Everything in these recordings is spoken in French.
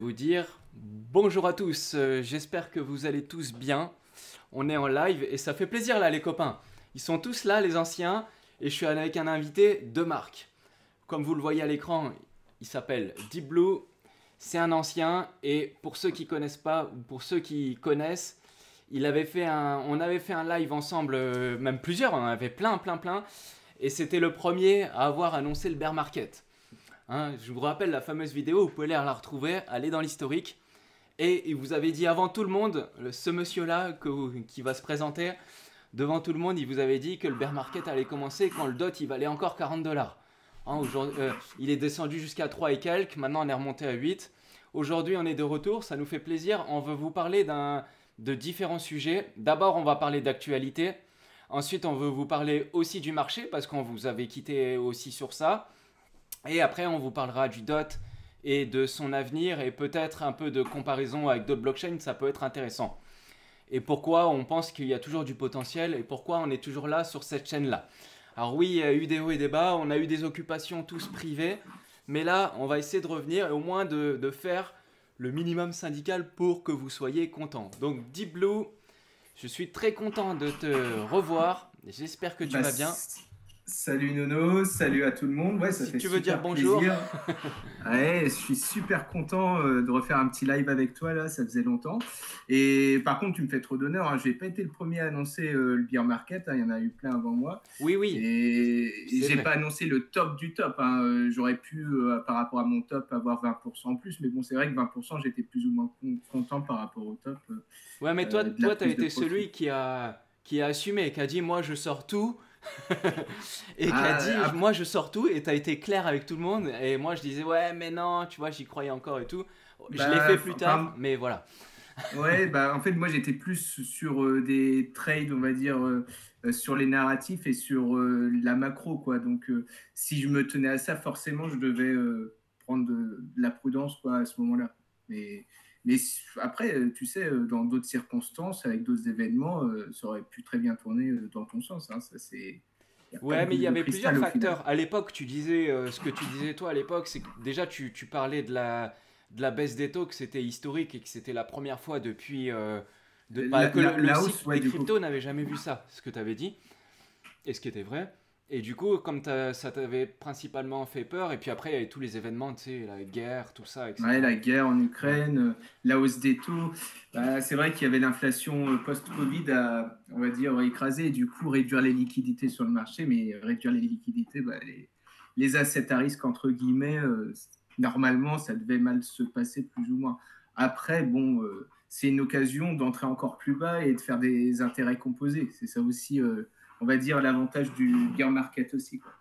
vous dire bonjour à tous. J'espère que vous allez tous bien. On est en live et ça fait plaisir là les copains. Ils sont tous là les anciens et je suis avec un invité de marque. Comme vous le voyez à l'écran, il s'appelle Deep Blue. C'est un ancien et pour ceux qui connaissent pas ou pour ceux qui connaissent, on avait fait un live ensemble, même plusieurs, on en avait plein et c'était le premier à avoir annoncé le bear market. Hein, je vous rappelle la fameuse vidéo, vous pouvez aller la retrouver, aller dans l'historique. Et il vous avait dit avant tout le monde, ce monsieur-là qui va se présenter, devant tout le monde, il vous avait dit que le bear market allait commencer quand le dot il valait encore 40 dollars. Hein, il est descendu jusqu'à 3 et quelques, maintenant on est remonté à 8. Aujourd'hui on est de retour, ça nous fait plaisir. On veut vous parler de différents sujets. D'abord on va parler d'actualité. Ensuite on veut vous parler aussi du marché parce qu'on vous avait quitté aussi sur ça. Et après, on vous parlera du DOT et de son avenir et peut-être un peu de comparaison avec d'autres blockchains, ça peut être intéressant. Et pourquoi on pense qu'il y a toujours du potentiel et pourquoi on est toujours là sur cette chaîne-là. Alors oui, il y a eu des hauts et des bas, on a eu des occupations tous privées, mais là, on va essayer de revenir et au moins de faire le minimum syndical pour que vous soyez contents. Donc Deep Blue, je suis très content de te revoir, j'espère que tu Bah, vas bien. salut Nono, salut à tout le monde. Ouais, ça Si fait tu veux dire super bonjour. plaisir. Ouais, je suis super content de refaire un petit live avec toi là, ça faisait longtemps. Et par contre, tu me fais trop d'honneur, hein. Je n'ai pas été le premier à annoncer le beer market, hein. Il y en a eu plein avant moi. Oui, oui, Et c'est j'ai vrai. pas annoncé le top du top, hein. J'aurais pu, par rapport à mon top, avoir 20% en plus. Mais bon, c'est vrai que 20%, j'étais plus ou moins content par rapport au top Ouais, mais de la toi, t'as prise de été profit. celui qui a assumé, qui a dit moi je sors tout, et qui a dit Ah, moi je sors tout, et t'as été clair avec tout le monde, et moi je disais ouais, mais non, tu vois, j'y croyais encore et tout. Je l'ai fait plus tard, enfin, mais voilà. ouais, bah, en fait, moi, j'étais plus sur des trades, on va dire, sur les narratifs et sur la macro, quoi. Donc, si je me tenais à ça, forcément, je devais prendre de la prudence, quoi, à ce moment-là. Mais, après, tu sais, dans d'autres circonstances, avec d'autres événements, ça aurait pu très bien tourner dans ton sens, hein. Ça, c'est... Il n'y a pas de Ouais, mais il boule y de avait plusieurs cristal au final. facteurs. À l'époque, tu disais, ce que tu disais toi à l'époque, c'est que déjà tu parlais de la baisse des taux, que c'était historique et que c'était la première fois depuis... bah, que le La hausse, cycle ouais, des du coup. cryptos n'avait jamais vu ça, ce que tu avais dit. Et ce qui était vrai. Et du coup, comme ça t'avait principalement fait peur, et puis après, il y avait tous les événements, tu sais, la guerre, tout ça, Ouais, etc. la guerre en Ouais. Ukraine, la hausse des taux, bah, c'est vrai qu'il y avait l'inflation post-Covid à, on va dire, écraser et du coup réduire les liquidités sur le marché, mais réduire les liquidités, bah, les assets à risque, entre guillemets, normalement, ça devait mal se passer plus ou moins. Après, bon, c'est une occasion d'entrer encore plus bas et de faire des intérêts composés. C'est ça aussi, on va dire, l'avantage du bear market aussi, quoi.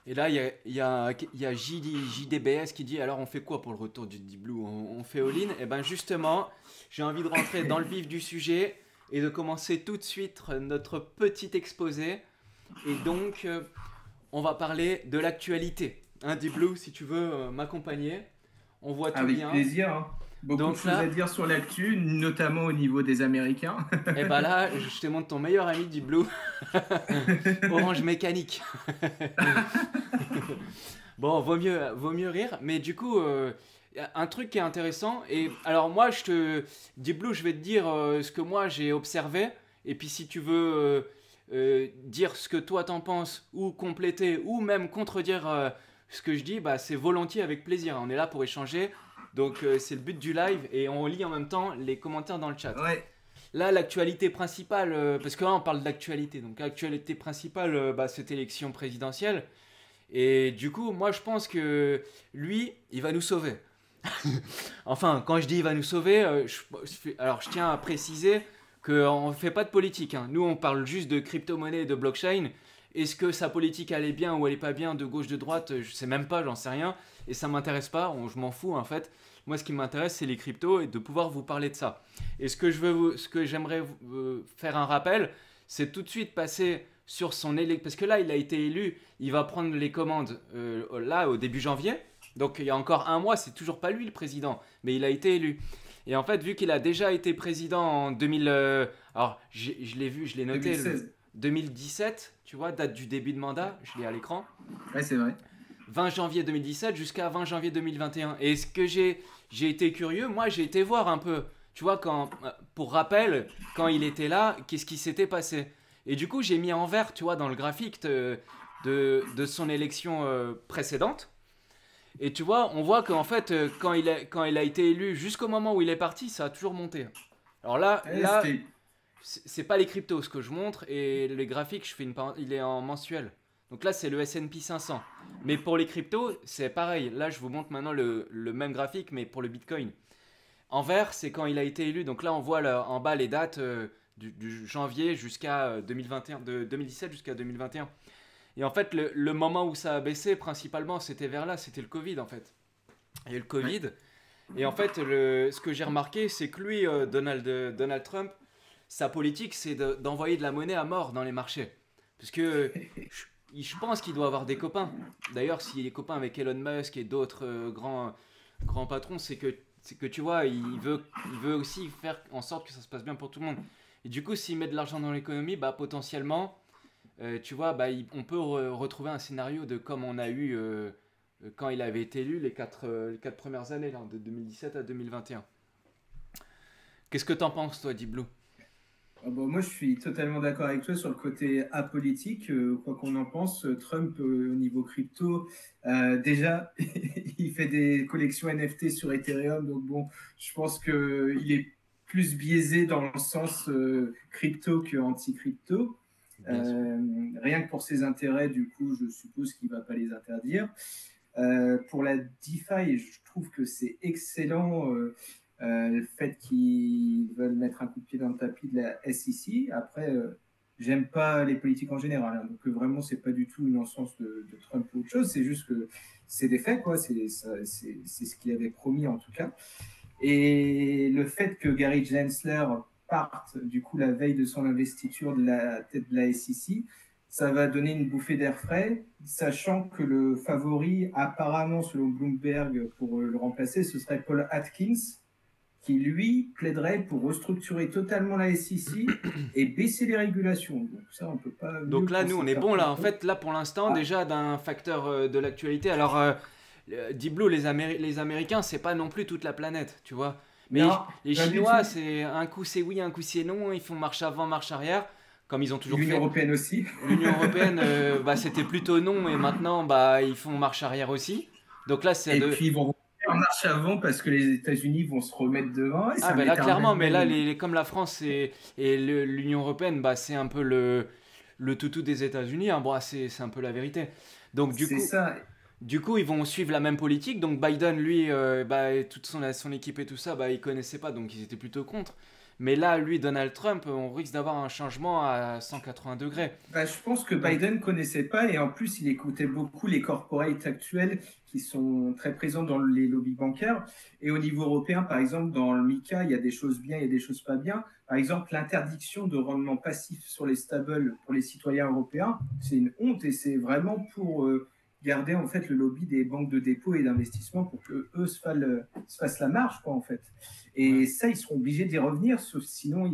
Et là, il y a JDBS qui dit, alors on fait quoi pour le retour du Deep Blue? On fait all-in? Et ben justement, j'ai envie de rentrer dans le vif du sujet et de commencer tout de suite notre petit exposé. Et donc, on va parler de l'actualité. Hein, Deep Blue, si tu veux m'accompagner, on voit tout Avec bien. plaisir, hein. Beaucoup de Donc choses à là, dire sur l'actu, notamment au niveau des Américains. et ben là, je te montre ton meilleur ami Deep Blue, Orange Mécanique. Bon, vaut mieux rire, mais du coup, y a un truc qui est intéressant, et alors moi, Deep Blue, je vais te dire ce que moi j'ai observé, et puis si tu veux dire ce que toi t'en penses, ou compléter, ou même contredire ce que je dis, bah c'est volontiers avec plaisir, on est là pour échanger, donc c'est le but du live, et on lit en même temps les commentaires dans le chat. Ouais. Là, l'actualité principale, parce que là on parle d'actualité, donc l'actualité principale, bah, cette élection présidentielle, et du coup, moi je pense que lui, il va nous sauver. Enfin, quand je dis il va nous sauver, alors je tiens à préciser qu'on ne fait pas de politique, hein. Nous, on parle juste de crypto-monnaie et de blockchain. Est-ce que sa politique elle est bien ou elle est pas bien, de gauche, de droite, je sais même pas, j'en sais rien. Et ça m'intéresse pas, je m'en fous en fait. Moi, ce qui m'intéresse, c'est les cryptos et de pouvoir vous parler de ça. Et ce que j'aimerais faire un rappel, c'est tout de suite passer sur son élection. Parce que là, il a été élu, il va prendre les commandes là au début janvier. Donc il y a encore un mois, c'est toujours pas lui le président, mais il a été élu. Et en fait, vu qu'il a déjà été président en 2000, alors je l'ai vu, je l'ai noté, 2016. 2017, tu vois, date du début de mandat, je l'ai à l'écran. Ouais, c'est vrai. 20 janvier 2017 jusqu'à 20 janvier 2021. Et ce que j'ai été curieux, moi j'ai été voir un peu, tu vois, pour rappel, quand il était là, qu'est-ce qui s'était passé. Et du coup, j'ai mis en vert, tu vois, dans le graphique de son élection précédente. Et tu vois, on voit qu'en fait, quand il a été élu jusqu'au moment où il est parti, ça a toujours monté. Alors Ouais, là, c'est pas les cryptos ce que je montre et les graphiques, il est en mensuel. Donc là, c'est le S&P 500. Mais pour les cryptos, c'est pareil. Là, je vous montre maintenant le même graphique, mais pour le Bitcoin. En vert, c'est quand il a été élu. Donc là, on voit en bas les dates du janvier jusqu'à 2021, de 2017 jusqu'à 2021. Et en fait, le moment où ça a baissé, principalement, c'était vers là, c'était le Covid, en fait. Il y a eu le ouais. Covid. Et en fait, ce que j'ai remarqué, c'est que lui, Donald Trump, sa politique, c'est d'envoyer de la monnaie à mort dans les marchés. Parce que je pense qu'il doit avoir des copains. D'ailleurs, s'il est copain avec Elon Musk et d'autres grands patrons, c'est que tu vois, il veut aussi faire en sorte que ça se passe bien pour tout le monde. Et du coup, s'il met de l'argent dans l'économie, bah, potentiellement, tu vois, bah, on peut retrouver un scénario de comme on a eu quand il avait été élu les quatre premières années, là, de 2017 à 2021. Qu'est-ce que t'en penses, toi, Diblo? Ah bon, moi, je suis totalement d'accord avec toi sur le côté apolitique. Quoi qu'on en pense, Trump, au niveau crypto, déjà, il fait des collections NFT sur Ethereum. Donc, bon, je pense qu'il est plus biaisé dans le sens crypto que anti-crypto. Bien sûr. Rien que pour ses intérêts, du coup, je suppose qu'il ne va pas les interdire. Pour la DeFi, je trouve que c'est excellent le fait qu'ils veulent mettre un coup de pied dans le tapis de la SEC. Après, j'aime pas les politiques en général. Hein, donc vraiment, c'est pas du tout une encense de Trump ou autre chose. C'est juste que c'est des faits, quoi. C'est ce qu'il avait promis en tout cas. Et le fait que Gary Gensler parte du coup la veille de son investiture de la tête de la SEC, ça va donner une bouffée d'air frais, sachant que le favori, apparemment selon Bloomberg, pour le remplacer, ce serait Paul Atkins, qui lui plaiderait pour restructurer totalement la SEC et baisser les régulations. Donc ça, on ne peut pas mieux Donc là, nous, penser on est faire bon pour là. En eux. fait, là, pour l'instant, Ah, déjà d'un facteur de l'actualité. Alors, Diblo, les Américains, c'est pas non plus toute la planète, tu vois. Mais non, les pas du Chinois, tout. c'est un coup c'est oui, un coup c'est non. Ils font marche avant, marche arrière, comme ils ont toujours L'Union fait. européenne aussi. L'Union européenne, bah, c'était plutôt non, et maintenant, bah, ils font marche arrière aussi. Donc là, c'est Et de. puis ils vont revenir en marche avant parce que les États-Unis vont se remettre devant et Ah, c'est un ben là, clairement, éternel mais là, même. comme la France et l'Union européenne, bah, c'est un peu le toutou des États-Unis, hein. Bon, c'est un peu la vérité. Donc, du C'est coup, ça. Du coup, ils vont suivre la même politique. Donc Biden, lui, bah, et toute son équipe et tout ça, bah, ils connaissaient pas, donc ils étaient plutôt contre. Mais là, lui, Donald Trump, on risque d'avoir un changement à 180 degrés. Bah, je pense que Donc, Biden connaissait pas et en plus il écoutait beaucoup les corporates actuels qui sont très présents dans les lobbies bancaires. Et au niveau européen, par exemple, dans le MiCA, il y a des choses bien, il y a des choses pas bien. Par exemple, l'interdiction de rendement passif sur les stables pour les citoyens européens, c'est une honte et c'est vraiment pour garder en fait le lobby des banques de dépôt et d'investissement pour que eux se fassent la marge, quoi, en fait. ouais. Et ça, ils seront obligés d'y revenir, sauf sinon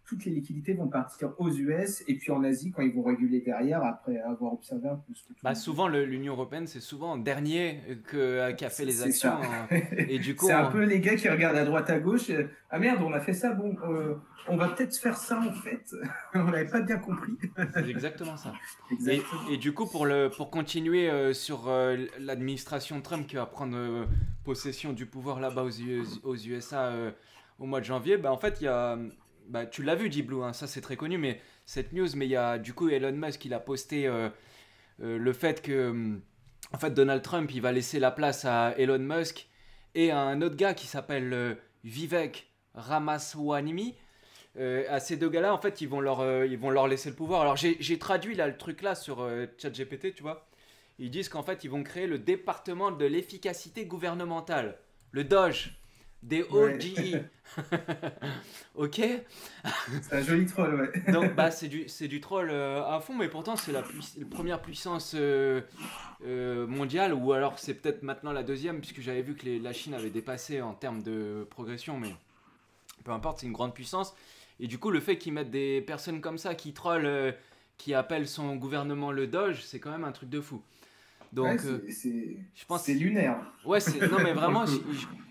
toutes les liquidités vont partir aux US et puis en Asie quand ils vont réguler derrière après avoir observé un peu ce que tout Bah, le monde dit. souvent, l'Union européenne, c'est souvent en dernier qui a fait les C'est actions, ça. hein. Et du coup, C'est un peu les gars qui regardent à droite à gauche. Ah merde, on a fait ça. Bon, on va peut-être faire ça en fait. On n'avait pas bien compris. c'est exactement ça. Et Exactement. du coup, pour continuer sur l'administration Trump qui va prendre possession du pouvoir là-bas aux USA au mois de janvier, bah, en fait, il y a. Bah, tu l'as vu, Diblu, hein, ça c'est très connu, mais cette news, mais il y a du coup Elon Musk, il a posté le fait que en fait, Donald Trump, il va laisser la place à Elon Musk et à un autre gars qui s'appelle Vivek Ramaswamy. À ces deux gars-là, en fait, ils vont leur laisser le pouvoir. Alors, j'ai traduit là le truc là sur ChatGPT, tu vois. Ils disent qu'en fait, ils vont créer le département de l'efficacité gouvernementale, le DOGE, Ouais. DOGE. Ok. C'est un joli troll, ouais. Donc, bah, c'est du troll à fond, mais pourtant, c'est la première puissance mondiale, ou alors c'est peut-être maintenant la deuxième, puisque j'avais vu que la Chine avait dépassé en termes de progression, mais peu importe, c'est une grande puissance. Et du coup, le fait qu'ils mettent des personnes comme ça qui trollent, qui appellent son gouvernement le Doge, c'est quand même un truc de fou. Ouais, Donc, je pense. c'est lunaire. Ouais, non, mais vraiment,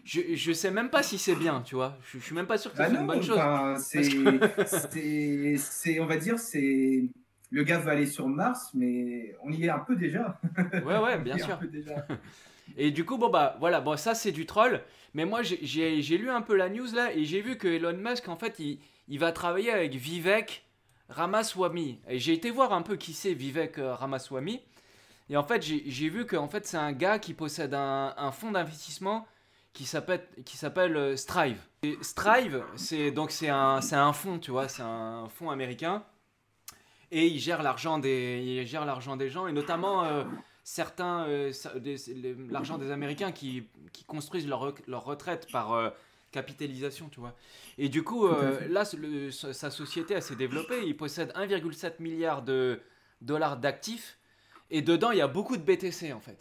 je sais même pas si c'est bien, tu vois. Je suis même pas sûr que ce Ah soit une non, bonne chose. enfin, Parce que. on va dire, c'est le gars va aller sur Mars, mais on y est un peu déjà. Ouais, ouais, On bien y est un sûr. peu déjà. Et du coup, bon, bah, voilà, bon, ça, c'est du troll. Mais moi, j'ai lu un peu la news là et j'ai vu que Elon Musk, en fait, il va travailler avec Vivek Ramaswamy. Et j'ai été voir un peu qui c'est Vivek Ramaswamy. Et en fait, j'ai vu que en fait, c'est un gars qui possède un fonds d'investissement qui s'appelle Strive. Et Strive, c'est un fonds, tu vois, c'est un fonds américain et il gère l'argent des gens et notamment certains l'argent des Américains qui construisent leur retraite par capitalisation, tu vois. Et du coup, Tout à fait. là, sa société elle s'est développée. Il possède 1,7 milliard de dollars d'actifs et dedans, il y a beaucoup de BTC en fait.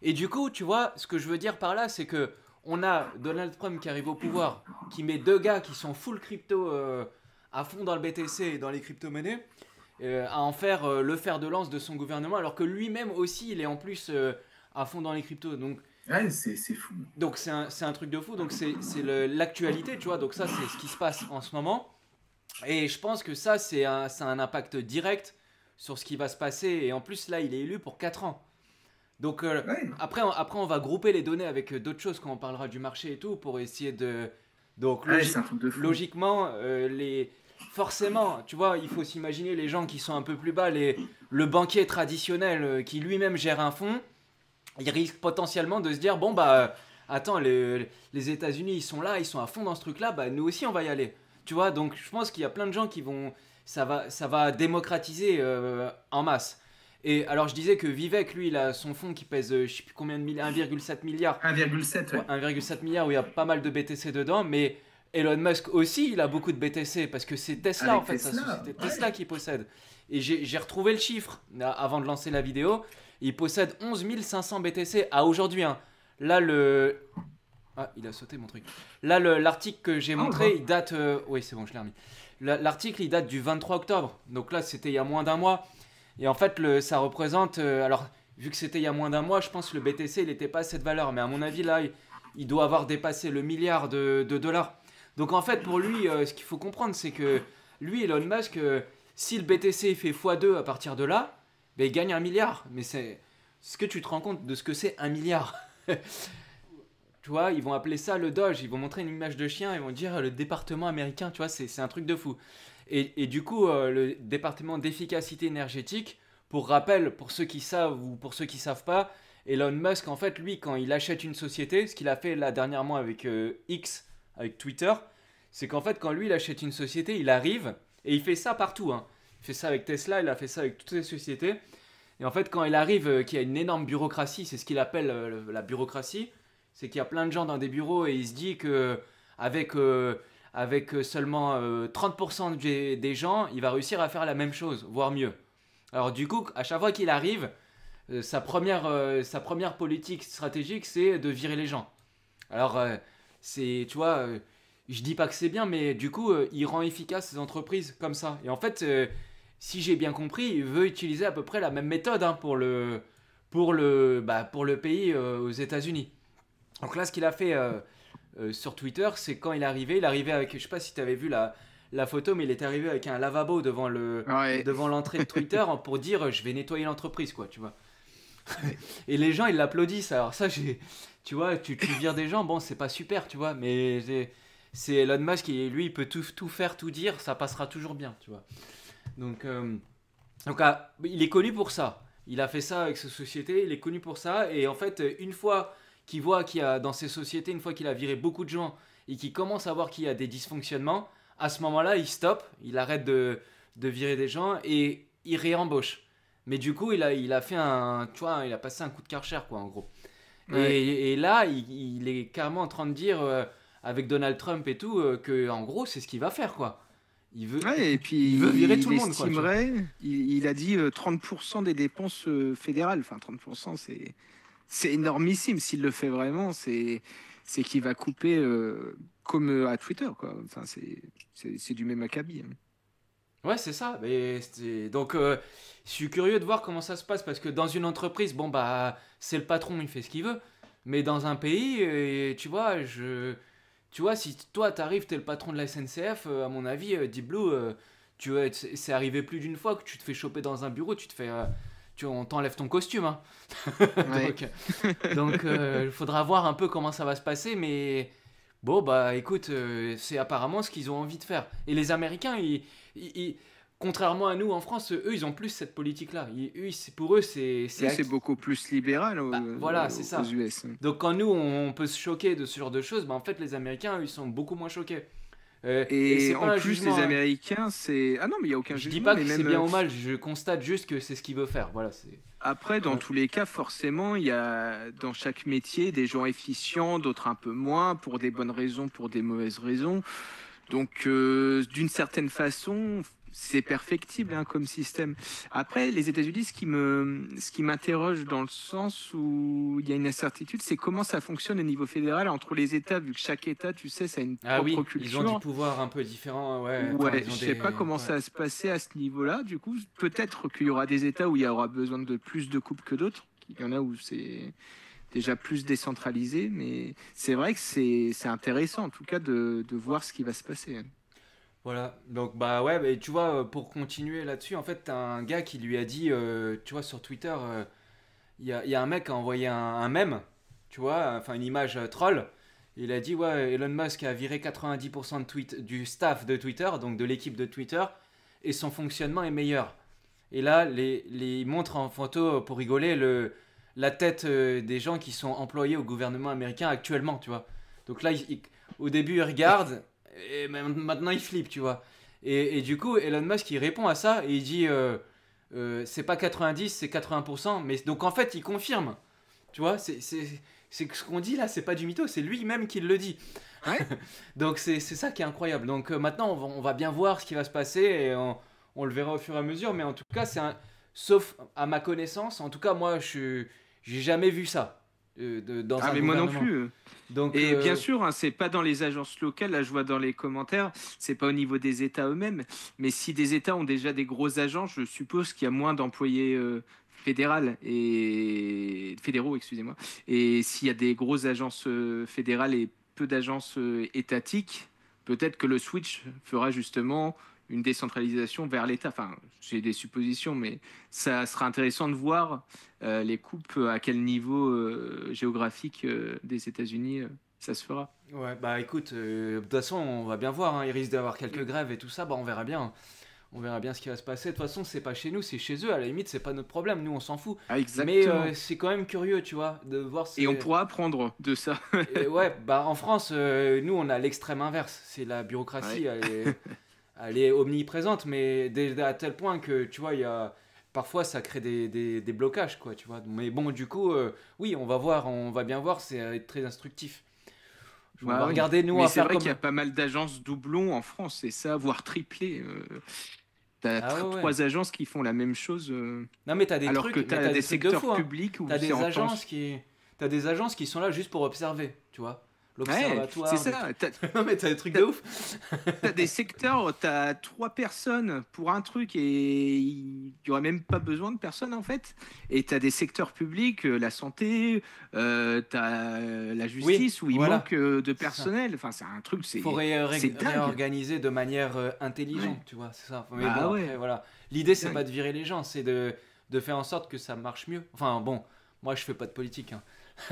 Et du coup, tu vois, ce que je veux dire par là, c'est que on a Donald Trump qui arrive au pouvoir, qui met deux gars qui sont full crypto à fond dans le BTC et dans les crypto-monnaies, à en faire le fer de lance de son gouvernement, alors que lui-même aussi, il est en plus à fond dans les cryptos. Ouais, c'est fou. Donc c'est un truc de fou. Donc c'est l'actualité, tu vois. Donc ça, c'est ce qui se passe en ce moment. Et je pense que ça a un impact direct sur ce qui va se passer. Et en plus, là, il est élu pour 4 ans. Donc Ouais, après, on va grouper les données avec d'autres choses quand on parlera du marché et tout pour essayer de. Donc ouais, c'est un truc de fou. logiquement, forcément, tu vois, il faut s'imaginer les gens qui sont un peu plus bas, le banquier traditionnel qui lui-même gère un fonds, il risque potentiellement de se dire bon bah attends, les États-Unis ils sont là, ils sont à fond dans ce truc-là, bah nous aussi on va y aller. Tu vois, donc je pense qu'il y a plein de gens qui vont. Ça va démocratiser en masse. Et alors je disais que Vivek, lui, il a son fonds qui pèse je sais plus combien de milliards, 1,7 milliard. 1,7, Ouais, ouais. 1,7 milliard où il y a pas mal de BTC dedans, mais Elon Musk aussi, il a beaucoup de BTC parce que c'est Tesla en Avec fait, sa Tesla, société Tesla ouais. qui possède. Et j'ai retrouvé le chiffre avant de lancer la vidéo. Il possède 11 500 BTC à aujourd'hui, hein. Là, Ah, il a sauté mon truc. Là, l'article que j'ai Ah, on le montré, voit. il date. Oui, c'est bon, je l'ai remis. L'article, il date du 23 octobre. Donc là, c'était il y a moins d'un mois. Et en fait, ça représente. Alors, vu que c'était il y a moins d'un mois, je pense que le BTC, il n'était pas à cette valeur. Mais à mon avis, là, il doit avoir dépassé le milliard de dollars. Donc en fait, pour lui, ce qu'il faut comprendre, c'est que lui, Elon Musk, si le BTC fait x2 à partir de là, ben, il gagne un milliard. Mais c'est. Est-ce que tu te rends compte de ce que c'est un milliard? Tu vois, ils vont appeler ça le Doge, ils vont montrer une image de chien, ils vont dire le département américain, tu vois, c'est un truc de fou. Et du coup, le département d'efficacité énergétique, pour rappel, pour ceux qui savent ou pour ceux qui savent pas, Elon Musk, en fait, lui, quand il achète une société, ce qu'il a fait là dernièrement avec X, avec Twitter, c'est qu'en fait, quand lui, il achète une société, il arrive, et il fait ça partout, hein. Il fait ça avec Tesla, il a fait ça avec toutes les sociétés. Et en fait, quand il arrive, qu'il y a une énorme bureaucratie, c'est ce qu'il appelle la bureaucratie, c'est qu'il y a plein de gens dans des bureaux et il se dit que avec, euh, avec seulement 30% des gens, il va réussir à faire la même chose, voire mieux. Alors du coup, à chaque fois qu'il arrive, sa première politique stratégique, c'est de virer les gens. Alors, tu vois, je dis pas que c'est bien, mais du coup, il rend efficace ces entreprises comme ça. Et en fait, si j'ai bien compris, il veut utiliser à peu près la même méthode hein, pour le pays aux États-Unis. Donc là, ce qu'il a fait sur Twitter, c'est quand il arrivait avec, je sais pas si tu avais vu la photo, mais il est arrivé avec un lavabo Ouais, devant l'entrée de Twitter pour dire je vais nettoyer l'entreprise, quoi, tu vois. ouais. Et les gens, ils l'applaudissent. Alors ça, tu vois, tu vires des gens, bon, c'est pas super, tu vois, mais c'est Elon Musk, lui, il peut tout faire, tout dire, ça passera toujours bien, tu vois. Donc, il est connu pour ça. Il a fait ça avec sa société, il est connu pour ça. Et en fait, une fois qu'il voit qu'il y a dans ses sociétés, une fois qu'il a viré beaucoup de gens et qu'il commence à voir qu'il y a des dysfonctionnements, à ce moment-là, il stoppe, il arrête de virer des gens et il réembauche. Mais du coup, il a fait tu vois, il a passé un coup de karcher, quoi, en gros. Ouais. Et là, il est carrément en train de dire, avec Donald Trump et tout, que en gros, c'est ce qu'il va faire, quoi. Il veut, Ouais, et il veut virer puis tout il le monde, quoi, tu vois. estimerait, il a dit 30% des dépenses fédérales. Enfin, 30%, c'est énormissime. S'il le fait vraiment, c'est qu'il va couper comme à Twitter, quoi. Enfin, c'est du même acabit, hein. Ouais, c'est ça. Donc, je suis curieux de voir comment ça se passe parce que dans une entreprise, bon, bah, c'est le patron, il fait ce qu'il veut. Mais dans un pays, tu vois, si toi, t'arrives, t'es le patron de la SNCF, à mon avis, Deep Blue, c'est arrivé plus d'une fois que tu te fais choper dans un bureau, on t'enlève ton costume, hein. Ouais. Donc, il faudra voir un peu comment ça va se passer, mais bon, bah écoute, c'est apparemment ce qu'ils ont envie de faire. Et les Américains, ils- contrairement à nous en France, eux, ils ont plus cette politique-là. Pour eux, c'est Oui, c'est beaucoup plus libéral bah, voilà, c'est aux ça. US. Donc quand nous, on peut se choquer de ce genre de choses, bah, en fait, les Américains, eux, ils sont beaucoup moins choqués. Et Et c'est pas en un plus, les jugement, hein. Américains, c'est... Ah non, mais il n'y a aucun Je dis jugement, pas mais que c'est même bien ou mal, je constate juste que c'est ce qu'il veut faire. Voilà, c'est. après, dans Ouais. tous les cas, forcément, il y a dans chaque métier des gens efficients, d'autres un peu moins, pour des bonnes raisons, pour des mauvaises raisons. Donc, d'une certaine façon, c'est perfectible hein, comme système. Après, les États-Unis, ce qui m'interroge dans le sens où il y a une incertitude, c'est comment ça fonctionne au niveau fédéral entre les États, vu que chaque État, tu sais, ça a une Ah propre oui, ils ont du culture. pouvoir un peu différent, ouais. Enfin, Ouais, ils je ont sais pas des. comment Ouais. ça va se passer à ce niveau-là. Du coup, peut-être qu'il y aura des États où il y aura besoin de plus de coupes que d'autres. Il y en a où c'est déjà plus décentralisé, mais c'est vrai que c'est intéressant en tout cas de voir ce qui va se passer. Voilà, donc bah ouais, mais tu vois, pour continuer là-dessus, en fait, t'as un gars qui lui a dit, tu vois, sur Twitter, il y a un mec qui a envoyé un mème, tu vois, enfin une image troll. Il a dit, ouais, Elon Musk a viré 90% du staff de Twitter, donc de l'équipe de Twitter, et son fonctionnement est meilleur. Et là, il montre en photo, pour rigoler, la tête des gens qui sont employés au gouvernement américain actuellement, tu vois. Donc là, au début, il regarde, et maintenant, il flippe, tu vois. Et du coup, Elon Musk, il répond à ça, et il dit, c'est pas 90, c'est 80%. Mais donc, en fait, il confirme, tu vois. C'est que ce qu'on dit là, c'est pas du mytho, c'est lui-même qui le dit. Ouais. Donc, c'est ça qui est incroyable. Donc, maintenant, on va bien voir ce qui va se passer, et on le verra au fur et à mesure, mais en tout cas, sauf à ma connaissance, en tout cas, moi, j'ai jamais vu ça dans Ah un mais moi non gouvernement. plus. Donc, Et bien sûr, hein, c'est pas dans les agences locales. Là, je vois dans les commentaires, c'est pas au niveau des États eux-mêmes. Mais si des États ont déjà des grosses agences, je suppose qu'il y a moins d'employés fédéraux, excusez-moi. Et s'il y a des grosses agences fédérales et peu d'agences étatiques, peut-être que le switch fera justement une décentralisation vers l'État. Enfin, j'ai des suppositions, mais ça sera intéressant de voir les coupes à quel niveau géographique des États-Unis ça se fera. ouais, bah écoute, de toute façon, on va bien voir, hein, il risque d'avoir quelques grèves et tout ça, bah on verra bien. On verra bien ce qui va se passer. De toute façon, c'est pas chez nous, c'est chez eux. À la limite, c'est pas notre problème. Nous, on s'en fout. Ah, Mais exactement. c'est quand même curieux, tu vois, de voir Et on pourra apprendre de ça. Et ouais, bah en France, nous, on a l'extrême inverse. C'est la Ouais. bureaucratie, elle est omniprésente, mais à tel point que, tu vois, parfois, ça crée des blocages, quoi, tu vois. Mais bon, du coup, oui, on va bien voir, c'est très instructif. On va Bah oui. regarder, nous, Mais à c'est faire vrai qu'il y comme. a pas mal d'agences doublons en France, c'est ça, voire triplés. T'as Ah ouais, ouais. trois agences qui font la même chose, Non, mais alors que mais t'as t'as des des trucs de secteurs fou, hein. publics où T'as c'est des en temps. agences qui, t'as des agences qui sont là juste pour observer, tu vois. Ouais, c'est L'observatoire des ça. trucs. Non, mais t'as des trucs de ouf. T'as des secteurs, t'as trois personnes pour un truc et il y aurait même pas besoin de personnes en fait. Et t'as des secteurs publics, la santé, t'as la Oui, justice où il voilà, manque de c'est ça. personnel. Enfin, c'est un truc, Faut c'est dingue. réorganiser de manière Ouais. intelligente, tu vois, c'est ça. Mais bon, Bah après, ouais, voilà. L'idée, c'est c'est dingue. pas de virer les gens, c'est de faire en sorte que ça marche mieux. Enfin, bon, moi, je fais pas de politique, hein.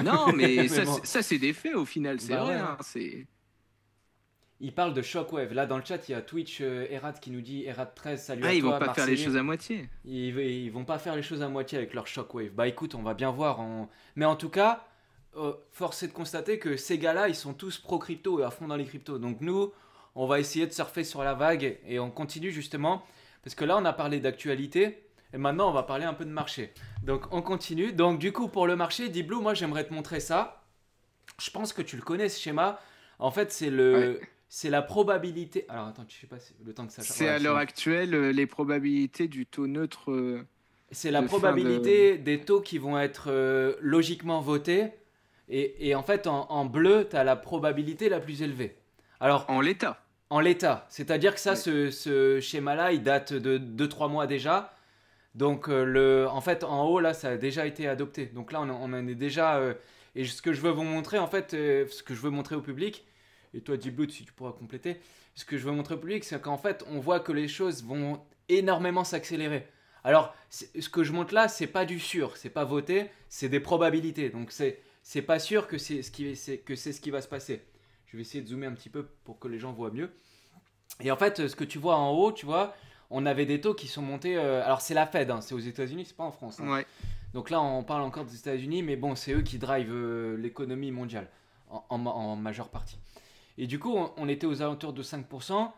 Non, mais Mais bon, ça c'est des faits au final, c'est bah vrai. ouais, ouais. Hein, c'est... Il parle de Shockwave. Là, dans le chat, il y a Twitch Erad qui nous dit Erad 13, salut Ah, à ils vont toi, pas faire les Marseillais. choses à moitié. Ils vont pas faire les choses à moitié avec leur Shockwave. Bah écoute, on va bien voir. Mais en tout cas, force est de constater que ces gars-là, ils sont tous pro-crypto et à fond dans les cryptos. Donc nous, on va essayer de surfer sur la vague et on continue justement. Parce que là, on a parlé d'actualité et maintenant, on va parler un peu de marché. Donc on continue. Donc du coup, pour le marché, Deep Blue, moi, j'aimerais te montrer ça. Je pense que tu le connais, ce schéma. En fait, Ouais. c'est la probabilité. Alors attends, je sais pas le temps que ça charge. C'est Voilà, à c'est l'heure bon. actuelle les probabilités du taux neutre C'est la de fin de... probabilité des taux qui vont être logiquement votés. Et en fait, en bleu, tu as la probabilité la plus élevée. Alors, en l'état. En l'état. C'est-à-dire que ça, Ouais. ce schéma-là, il date de 2-3 mois déjà. Donc, en fait, en haut, là, ça a déjà été adopté. Donc là, on en est déjà. Et ce que je veux vous montrer, en fait, ce que je veux montrer au public, et toi, Diblood, si tu pourras compléter, ce que je veux montrer au public, c'est qu'en fait, on voit que les choses vont énormément s'accélérer. Alors, ce que je montre là, c'est pas du sûr, c'est pas voté, c'est des probabilités. Donc, c'est pas sûr que c'est ce qui va se passer. Je vais essayer de zoomer un petit peu pour que les gens voient mieux. Et en fait, ce que tu vois en haut, tu vois, on avait des taux qui sont montés. Alors, c'est la Fed, hein, c'est aux États-Unis, c'est pas en France, hein. Ouais. Donc là, on parle encore des États-Unis, mais bon, c'est eux qui drivent l'économie mondiale en majeure partie. Et du coup, on était aux alentours de 5%.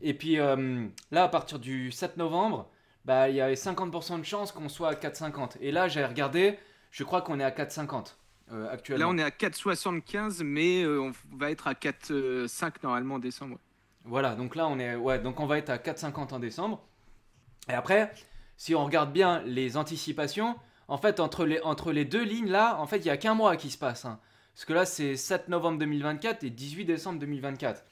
Et puis là, à partir du 7 novembre, bah, il y avait 50% de chances qu'on soit à 4,50. Et là, j'ai regardé, je crois qu'on est à 4,50 Là, actuellement. on est à 4,75, mais on va être à 4,5 normalement en décembre. Voilà, donc là, ouais, donc on va être à 4,50 en décembre. Et après, si on regarde bien les anticipations, en fait, entre les deux lignes là, en fait, il n'y a qu'un mois qui se passe, hein. Parce que là, c'est 7 novembre 2024 et 18 décembre 2024.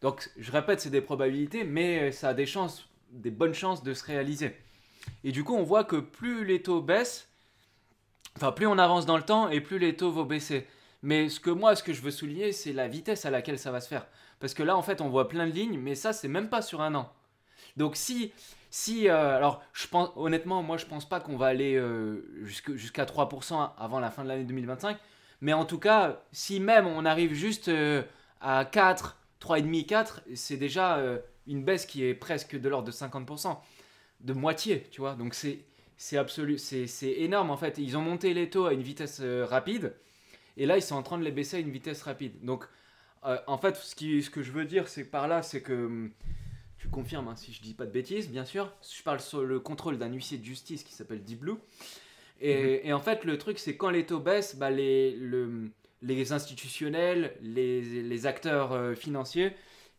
Donc, je répète, c'est des probabilités, mais ça a des chances, des bonnes chances de se réaliser. Et du coup, on voit que plus les taux baissent, enfin, plus on avance dans le temps et plus les taux vont baisser. Mais ce que je veux souligner, c'est la vitesse à laquelle ça va se faire. Parce que là, en fait, on voit plein de lignes, mais ça, c'est même pas sur un an. Donc alors je pense honnêtement, moi je pense pas qu'on va aller jusqu'à 3% avant la fin de l'année 2025, mais en tout cas, si même on arrive juste à 4, 3,5, 4, c'est déjà une baisse qui est presque de l'ordre de 50%, de moitié, tu vois. Donc c'est énorme en fait. Ils ont monté les taux à une vitesse rapide et là ils sont en train de les baisser à une vitesse rapide. Donc en fait, ce que je veux dire, c'est par là, c'est que tu confirmes hein, si je dis pas de bêtises, bien sûr. Je parle sur le contrôle d'un huissier de justice qui s'appelle Deep Blue. Et en fait, le truc, c'est quand les taux baissent, bah, les institutionnels, les acteurs financiers,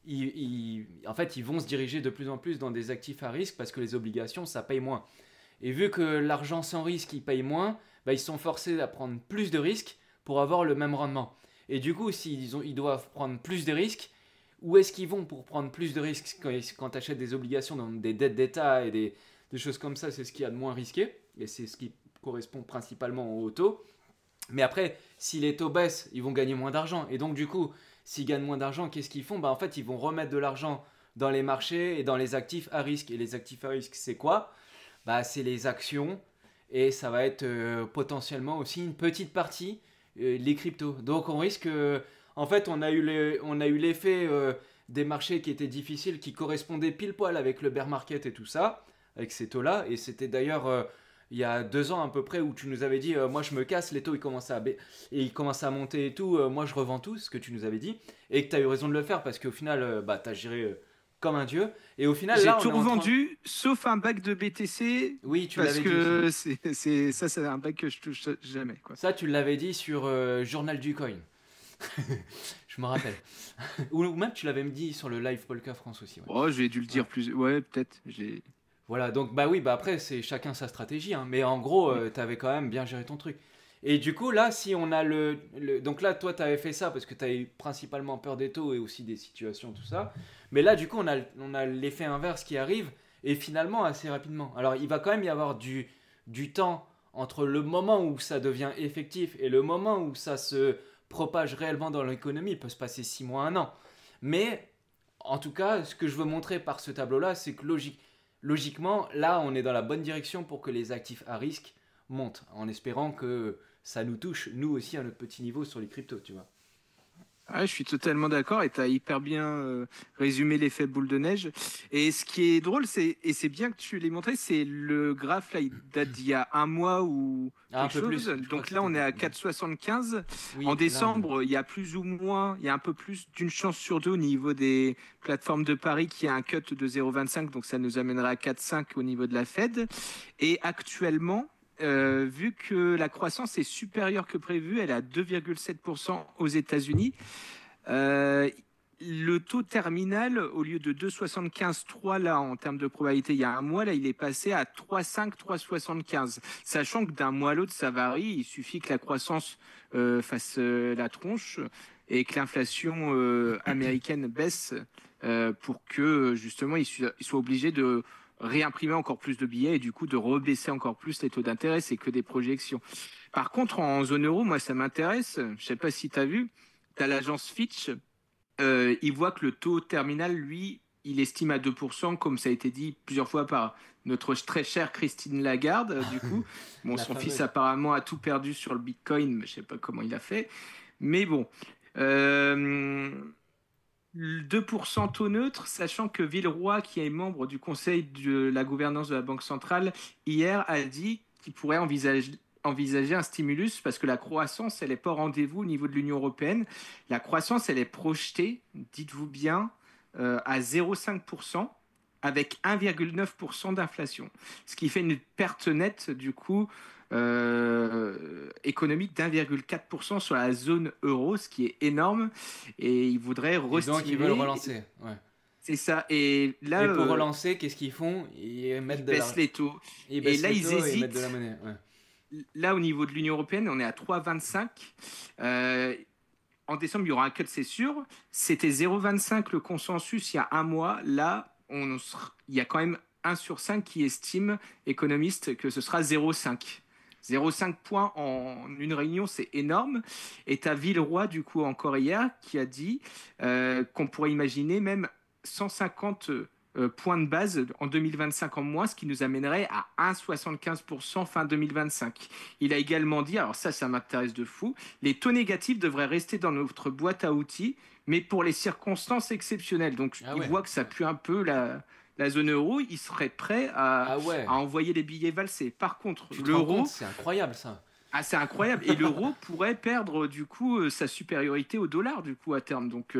en fait, ils vont se diriger de plus en plus dans des actifs à risque parce que les obligations, ça paye moins. Et vu que l'argent sans risque, il paye moins, bah, ils sont forcés à prendre plus de risques pour avoir le même rendement. Et du coup, ils doivent prendre plus de risques, où est-ce qu'ils vont pour prendre plus de risques quand tu achètes des obligations, donc des dettes d'État et des choses comme ça, c'est ce qu'il y a de moins risqué. Et c'est ce qui correspond principalement aux taux. Mais après, si les taux baissent, ils vont gagner moins d'argent. Et donc, du coup, s'ils gagnent moins d'argent, qu'est-ce qu'ils font? Bah, en fait, ils vont remettre de l'argent dans les marchés et dans les actifs à risque. Et les actifs à risque, c'est quoi? Bah, c'est les actions. Et ça va être potentiellement aussi une petite partie les cryptos. Donc, on risque. En fait, on a eu l'effet des marchés qui étaient difficiles, qui correspondaient pile poil avec le bear market et tout ça, avec ces taux-là. Et c'était d'ailleurs il y a 2 ans à peu près où tu nous avais dit moi je me casse, les taux ils commencent à monter et tout, moi je revends tout, ce que tu nous avais dit, et que tu as eu raison de le faire parce qu'au final bah, tu as géré comme un dieu. Et au final J'ai là on tout est en train. revendu, sauf un bac de BTC, Oui, tu parce l'avais dit aussi. que c'est un bac que je touche jamais, quoi. Ça tu l'avais dit sur Journal du Coin. Je me rappelle. Ou même tu l'avais dit sur le live Polka France aussi. Ouais. Oh, j'ai dû le Ouais. dire plus. Ouais, peut-être. Voilà, donc bah oui, bah après c'est chacun sa stratégie, hein, mais en gros, t'avais quand même bien géré ton truc. Et du coup, là, si on a donc là, toi, t'avais fait ça parce que t'avais principalement peur des taux et aussi des situations, tout ça. Mais là, du coup, on a l'effet inverse qui arrive et finalement assez rapidement. Alors, il va quand même y avoir du temps entre le moment où ça devient effectif et le moment où ça se propage réellement dans l'économie. Il peut se passer 6 mois, un an. Mais en tout cas, ce que je veux montrer par ce tableau-là, c'est que logiquement, là, on est dans la bonne direction pour que les actifs à risque montent, en espérant que ça nous touche, nous aussi, à notre petit niveau sur les cryptos, tu vois. Ah, je suis totalement d'accord et tu as hyper bien résumé l'effet boule de neige. Et ce qui est drôle, et c'est bien que tu l'aies montré, c'est le graphe là, il date d'il y a un mois ou Ah, un quelque peu plus, chose. je crois que Donc là, c'était on est à beaucoup. 4,75. En Oui, là, décembre, il y a plus ou moins, il y a un peu plus d'une chance sur deux au niveau des plateformes de paris qui a un cut de 0,25. Donc ça nous amènera à 4,5 au niveau de la Fed. Et actuellement, vu que la croissance est supérieure que prévu, elle est à 2,7% aux États-Unis. Euh, le taux terminal, au lieu de 2,75-3 là en termes de probabilité il y a un mois, là il est passé à 3,5, 3,75. Sachant que d'un mois à l'autre ça varie, il suffit que la croissance fasse la tronche et que l'inflation américaine baisse pour que justement ils soient obligés de réimprimer encore plus de billets et du coup de rebaisser encore plus les taux d'intérêt. C'est que des projections. Par contre, en zone euro, moi ça m'intéresse. Je ne sais pas si tu as vu, tu as l'agence Fitch. Il voit que le taux terminal, lui, il estime à 2%, comme ça a été dit plusieurs fois par notre très chère Christine Lagarde. Du coup, bon, La son fameuse. fils apparemment a tout perdu sur le Bitcoin, mais je sais pas comment il a fait. Mais bon, euh, 2% taux neutre, sachant que Villeroy, qui est membre du conseil de la gouvernance de la Banque centrale, hier a dit qu'il pourrait envisager un stimulus parce que la croissance, elle n'est pas au rendez-vous au niveau de l'Union européenne. La croissance, elle est projetée, dites-vous bien, à 0,5% avec 1,9% d'inflation. Ce qui fait une perte nette, du coup, économique d'1,4% sur la zone euro, ce qui est énorme. Et ils voudraient Et donc, ils veulent restimuler. relancer. Ouais. C'est ça. Et là, Et pour relancer, qu'est-ce qu'ils font? Ils mettent ils de baissent la... les taux. Ils Et baissent là, les ils taux et ils mettent de la hésitent. monnaie. Ouais. Là, au niveau de l'Union européenne, on est à 3,25. Euh, En décembre, il y aura un cut, c'est sûr. C'était 0,25 le consensus il y a un mois. Là, il y a quand même 1 sur 5 qui estime, économiste, que ce sera 0,5. 0,5 points en une réunion, c'est énorme. Et tu as Villeroy, du coup, encore hier, qui a dit qu'on pourrait imaginer même 150 points de base en 2025 en moins, ce qui nous amènerait à 1,75% fin 2025. Il a également dit, alors ça m'intéresse de fou, les taux négatifs devraient rester dans notre boîte à outils, mais pour les circonstances exceptionnelles. Donc, Ah il ouais. voit que ça pue un peu la zone euro, il serait prêt Ah ouais. à envoyer les billets valser. Par contre, Tu te rends compte? l'euro, C'est incroyable ça. c'est incroyable. Et l'euro pourrait perdre du coup sa supériorité au dollar du coup à terme. Donc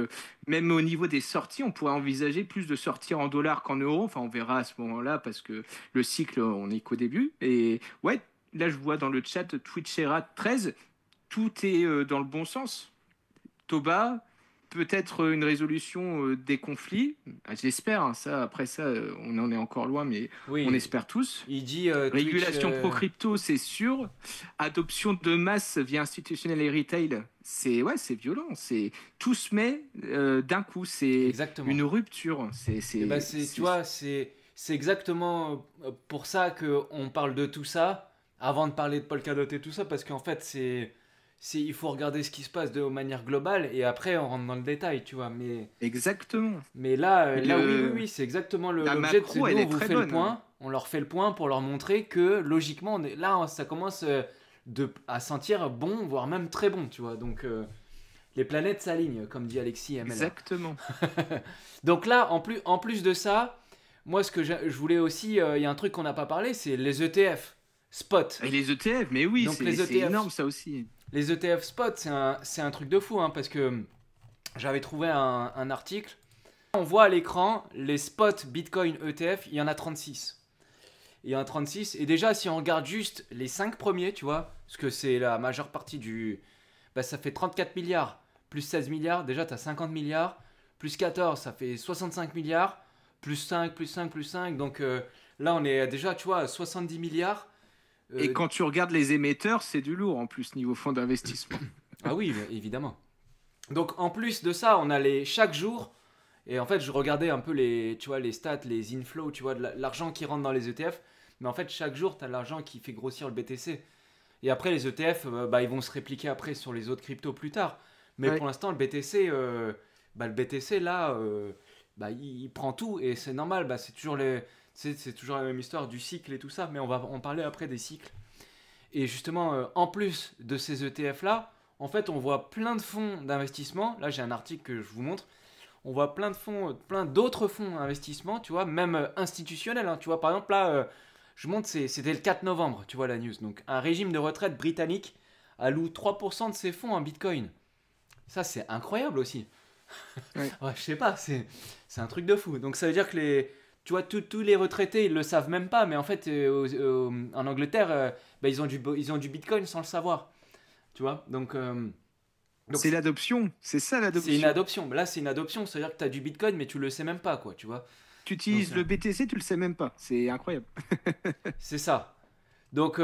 même au niveau des sorties, on pourrait envisager plus de sortir en dollars qu'en euros. Enfin, on verra à ce moment-là parce que le cycle, on n'est qu'au début. Et ouais, là je vois dans le chat Twitchera 13, tout est dans le bon sens. Toba, peut-être une résolution des conflits. Ah, j'espère, hein, ça, après ça, on en est encore loin, mais on Oui, espère tous. il dit Twitch. Régulation pro-crypto, c'est sûr. Adoption de masse via institutionnel et retail, c'est ouais, c'est violent. C'est tout se met d'un coup. C'est Exactement. une rupture. Et ben c'est, tu vois, c'est exactement pour ça que on parle de tout ça avant de parler de Polkadot et tout ça, parce qu'en fait il faut regarder ce qui se passe de manière globale et après on rentre dans le détail, tu vois. exactement. Mais là, Et là oui, oui, oui, c'est exactement la l'objet. C'est macro, nous, elle on est vous très fait le bonne. point, on leur fait le point pour leur montrer que logiquement, là, ça commence à sentir bon, voire même très bon, tu vois. Donc, les planètes s'alignent, comme dit Alexis MLR. Exactement. Donc là, en plus de ça, moi, ce que je voulais aussi, il y a un truc qu'on n'a pas parlé, c'est les ETF spot. Et les ETF, mais oui, Donc c'est les ETF, énorme ça aussi. les ETF spot, c'est un truc de fou, hein, parce que j'avais trouvé un article. On voit à l'écran les spots Bitcoin ETF, il y en a 36. Il y en a 36. Et déjà, si on regarde juste les 5 premiers, tu vois, parce que c'est la majeure partie du. Bah, ça fait 34 milliards, plus 16 milliards. Déjà, tu as 50 milliards. Plus 14, ça fait 65 milliards. Plus 5, plus 5, plus 5. Donc là, on est déjà, tu vois, à 70 milliards. Et quand tu regardes les émetteurs, c'est du lourd en plus niveau fonds d'investissement. Ah oui, évidemment. Donc en plus de ça, on a chaque jour. Et en fait, je regardais un peu tu vois, les stats, les inflows, tu vois, de l'argent qui rentre dans les ETF. Mais en fait, chaque jour, tu as l'argent qui fait grossir le BTC. Et après, les ETF, bah, ils vont se répliquer après sur les autres cryptos plus tard. Mais Ouais. pour l'instant, le BTC là, bah, il prend tout. Et c'est normal, bah, c'est toujours la même histoire du cycle et tout ça. Mais on va en parler après des cycles. Et justement, en plus de ces ETF là, en fait, on voit plein de fonds d'investissement. Là, j'ai un article que je vous montre. On voit plein de fonds, plein d'autres fonds d'investissement, tu vois, même institutionnels. Hein, tu vois, par exemple, là, je montre, c'était le 4 novembre, tu vois la news. Donc, un régime de retraite britannique alloue 3% de ses fonds en Bitcoin. Ça, c'est incroyable aussi. Ouais. Ouais, je sais pas, c'est un truc de fou. Donc, ça veut dire que tu vois, tous les retraités, ils le savent même pas, mais en fait, en Angleterre, bah, ils ont du Bitcoin sans le savoir. Tu vois, donc C'est l'adoption, c'est ça c'est l'adoption. une adoption. Là, c'est une adoption, c'est-à-dire que tu as du Bitcoin, mais tu le sais même pas, quoi, tu vois. Tu Donc, utilises le BTC, tu le sais même pas. C'est incroyable. c'est ça. Donc,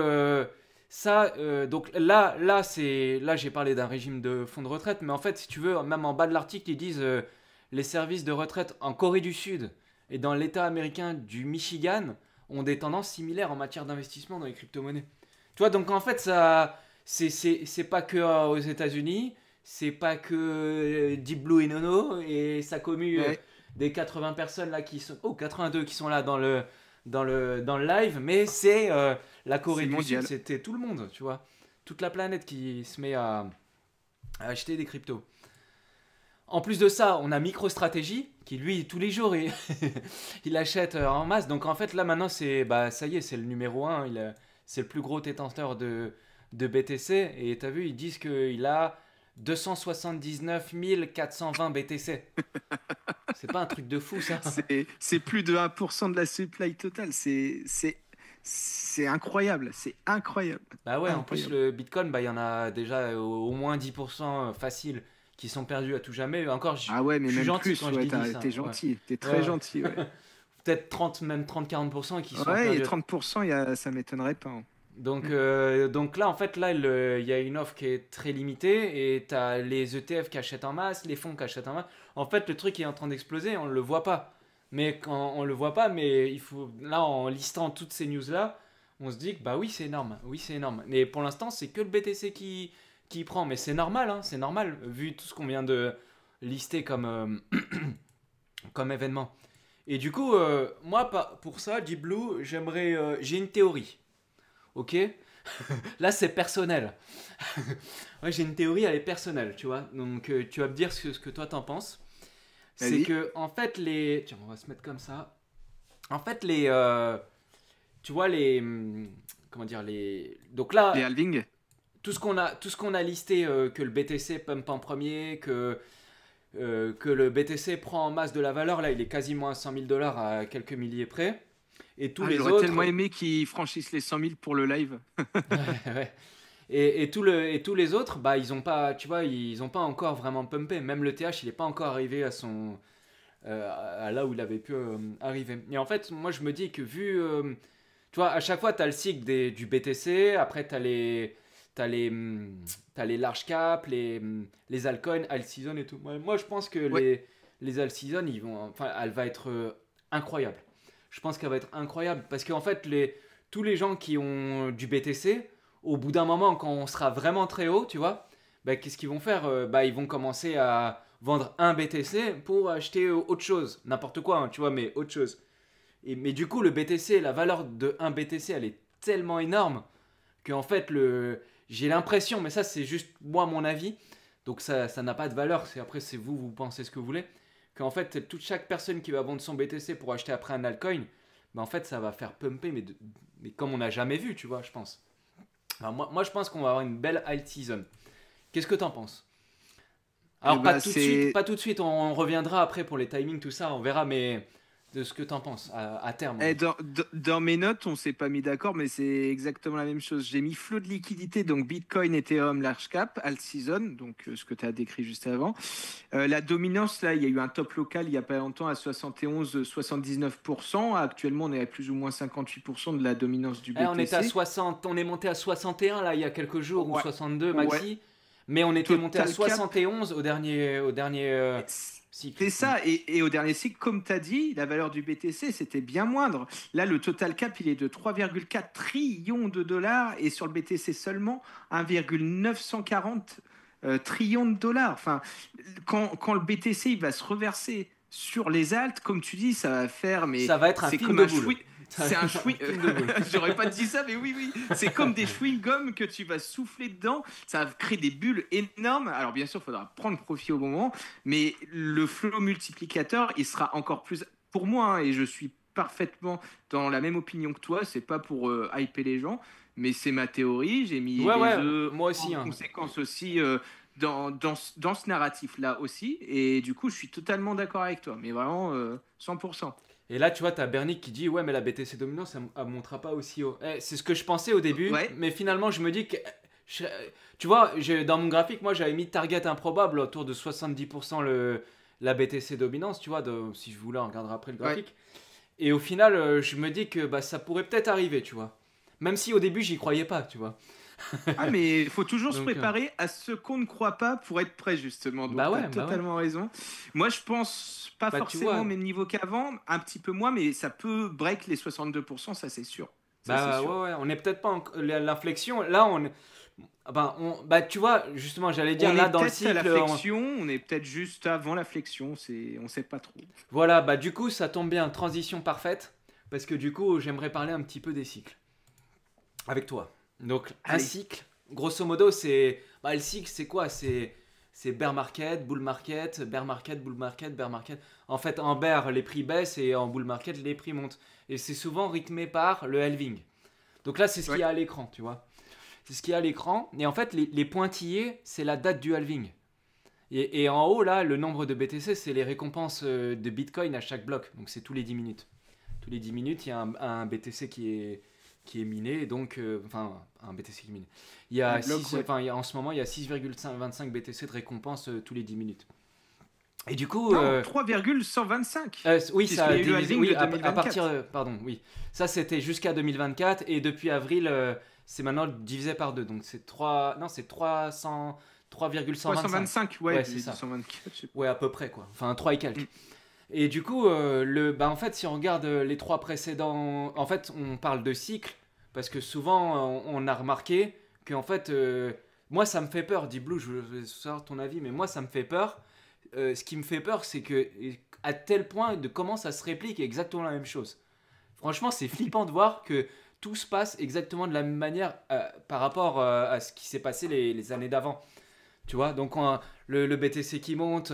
ça, donc là, j'ai parlé d'un régime de fonds de retraite, mais en fait, si tu veux, même en bas de l'article, ils disent les services de retraite en Corée du Sud et dans l'État américain du Michigan ont des tendances similaires en matière d'investissement dans les crypto-monnaies. Tu vois, donc en fait, ça, c'est pas que aux États-Unis, c'est pas que Deep Blue et Nono et sa commu Ouais. des 80 personnes là qui sont, 82 qui sont là dans le live, mais c'est la Corée C'est du Sud, mondial. c'était tout le monde, tu vois, toute la planète qui se met à acheter des cryptos. En plus de ça, on a MicroStrategy qui lui tous les jours il achète en masse. Donc en fait là maintenant c'est bah ça y est, c'est le numéro un. C'est le plus gros détenteur de BTC et t'as vu ils disent qu'il a 279 420 BTC. C'est pas un truc de fou ça. C'est plus de 1% de la supply totale. C'est incroyable. C'est incroyable. Bah ouais, en plus Incroyable. le Bitcoin bah il y en a déjà au moins 10% facile qui sont perdus à tout jamais. Encore Ah ouais, mais je suis même gentil plus. quand je Ouais, dis ça. t'es Ouais. gentil. T'es Ouais, très ouais. gentil. Ouais, Peut-être 30 même 30-40% qui sont ouais et perdus. 30%, ça m'étonnerait pas, hein. Donc là, en fait, là, il y a une offre qui est très limitée et tu as les ETF qui achètent en masse, les fonds qui achètent en masse. En fait, le truc est en train d'exploser, on ne le voit pas. Mais quand on le voit pas, mais il faut là, en listant toutes ces news-là, on se dit que bah oui, c'est énorme. Oui, c'est énorme. Mais pour l'instant, c'est que le BTC qui prend. Mais c'est normal, hein, c'est normal, vu tout ce qu'on vient de lister comme événement. Et du coup, moi, pour ça, Deep Blue, j'ai une théorie. Ok. Là, c'est personnel. Ouais, j'ai une théorie, elle est personnelle, tu vois. Donc, tu vas me dire ce que toi t'en penses. C'est Vas-y. que, en fait, tiens, on va se mettre comme ça. En fait, tu vois, comment dire, donc Les là, halvings. tout ce qu'on a listé, que le BTC pump en premier, que le BTC prend en masse de la valeur, là, il est quasiment à 100 000 dollars à quelques milliers près. Et tous Ah, les j'aurais tellement autres. aimé qu'ils franchissent les 100 000 pour le live. Ouais. Et tous les autres, bah, ils ont pas, tu vois, ils ont pas encore vraiment pumpé. Même le TH, il est pas encore arrivé à là où il avait pu arriver. Et en fait, moi, je me dis que tu vois, à chaque fois, tu as le cycle du BTC, après, t'as les large cap, les altcoins, alt season et tout. Moi, je pense que Ouais. les alt season, enfin, elle va être incroyable. Je pense qu'elle va être incroyable parce qu'en fait, tous les gens qui ont du BTC, au bout d'un moment, quand on sera vraiment très haut, tu vois, bah, qu'est-ce qu'ils vont faire? Bah, ils vont commencer à vendre un BTC pour acheter autre chose. N'importe quoi, hein, tu vois, mais autre chose. Mais du coup, le BTC, la valeur de un BTC, elle est tellement énorme qu'en fait, j'ai l'impression, mais ça, c'est juste moi, mon avis, donc ça n'a pas de valeur. Après, c'est vous, vous pensez ce que vous voulez. Qu'en fait, chaque personne qui va vendre son BTC pour acheter après un altcoin, bah, en fait, ça va faire pumper, mais comme on n'a jamais vu, tu vois, je pense. Alors, moi, je pense qu'on va avoir une belle alt season. Qu'est-ce que t'en penses? Et Alors, pas bah, tout de suite, c'est pas tout de suite, on reviendra après pour les timings, tout ça, on verra, mais de ce que t'en penses, à terme. Eh, dans mes notes, on s'est pas mis d'accord, mais c'est exactement la même chose. J'ai mis flot de liquidité, donc Bitcoin, Ethereum, large cap, alt season, donc ce que tu as décrit juste avant. La dominance, là, il y a eu un top local il y a pas longtemps à 71-79%. Actuellement, on est à plus ou moins 58% de la dominance du On était à BTC. 60, on est monté à 61 là il y a quelques jours ou Ouais, 62 ouais. maxi, mais on était monté à Total cap, 71 au dernier cycle. c'est ça, et au dernier cycle, comme tu as dit, la valeur du BTC, c'était bien moindre. Là, le total cap, il est de 3,4 trillions de dollars, et sur le BTC seulement 1,940 trillions de dollars. Enfin, quand le BTC il va se reverser sur les alts, comme tu dis, ça va faire, mais Ça va être un c'est film comme de un boule. chouï. C'est un chouï. Film de boule. J'aurais pas dit ça, mais oui, oui. C'est comme des chewing-gums que tu vas souffler dedans. Ça va créer des bulles énormes. Alors, bien sûr, il faudra prendre profit au bon moment. Mais le flot multiplicateur, il sera encore plus. Pour moi, hein, et je suis parfaitement dans la même opinion que toi, c'est pas pour hyper les gens, mais c'est ma théorie. J'ai mis Ouais, des ouais, œufs moi en aussi, hein. conséquence aussi dans ce narratif-là aussi. Et du coup, je suis totalement d'accord avec toi, mais vraiment 100%. Et là, tu vois, t'as Bernick qui dit ouais, mais la BTC dominance, elle montera pas aussi haut. C'est ce que je pensais au début, Ouais, mais finalement, je me dis que je- tu vois, dans mon graphique, moi, j'avais mis target improbable autour de 70% la BTC dominance, tu vois, si je voulais, on regardera après le ouais. graphique. Et au final, je me dis que bah, ça pourrait peut-être arriver, tu vois. Même si au début, j'y croyais pas, tu vois. Ah, mais il faut toujours se Donc, préparer à ce qu'on ne croit pas pour être prêt, justement. Donc, bah tu as ouais, bah ouais. totalement raison. Moi, je pense pas Bah tu forcément au vois, même niveau qu'avant, un petit peu moins, mais ça peut break les 62%, ça c'est sûr. Ça c'est bah sûr. ouais, ouais, on n'est peut-être pas en l'inflexion. Là, bah tu vois, justement, j'allais dire On est là dans le peut-être à la cycle, flexion, on est peut-être juste avant la flexion, on sait pas trop. voilà, bah du coup, ça tombe bien, transition parfaite, parce que du coup, j'aimerais parler un petit peu des cycles avec toi. Donc, un Allez, cycle, grosso modo, c'est, bah le cycle, c'est quoi? C'est bear market, bull market, bear market, bull market, bear market. En fait, en bear, les prix baissent et en bull market, les prix montent. Et c'est souvent rythmé par le halving. Donc là, c'est ce qu'il y ouais, a à l'écran, tu vois. C'est ce qu'il y a à l'écran. Et en fait, les pointillés, c'est la date du halving. Et en haut, là, le nombre de BTC, c'est les récompenses de Bitcoin à chaque bloc. Donc c'est tous les 10 minutes. Tous les 10 minutes, il y a un BTC qui est miné. Et donc, enfin, un BTC qui est miné. Il y un a bloc, 6, ouais. enfin, en ce moment, il y a 6,25 BTC de récompense tous les 10 minutes. Et du coup, Non, 3,125, oui, ça puisqu'il a y a eu le divisé. halving Oui, de à partir. 2024. Pardon, oui. Ça, c'était jusqu'à 2024. Et depuis avril, c'est maintenant divisé par 2. Donc, c'est 3. Non, c'est 300. 3,125. 325, ouais, Ouais, c'est j'ai dit ça. 124, je sais pas. Ouais, à peu près, quoi. Enfin, 3 et Mm. quelques. Et du coup, bah, en fait, si on regarde les trois précédents. En fait, on parle de cycle. Parce que souvent, on a remarqué que, en fait. Moi, ça me fait peur, dit Blue, je veux savoir ton avis, mais moi, ça me fait peur. Ce qui me fait peur, c'est que à tel point de comment ça se réplique exactement la même chose. Franchement, c'est flippant de voir que tout se passe exactement de la même manière par rapport à ce qui s'est passé les années d'avant. Tu vois, donc le BTC qui monte,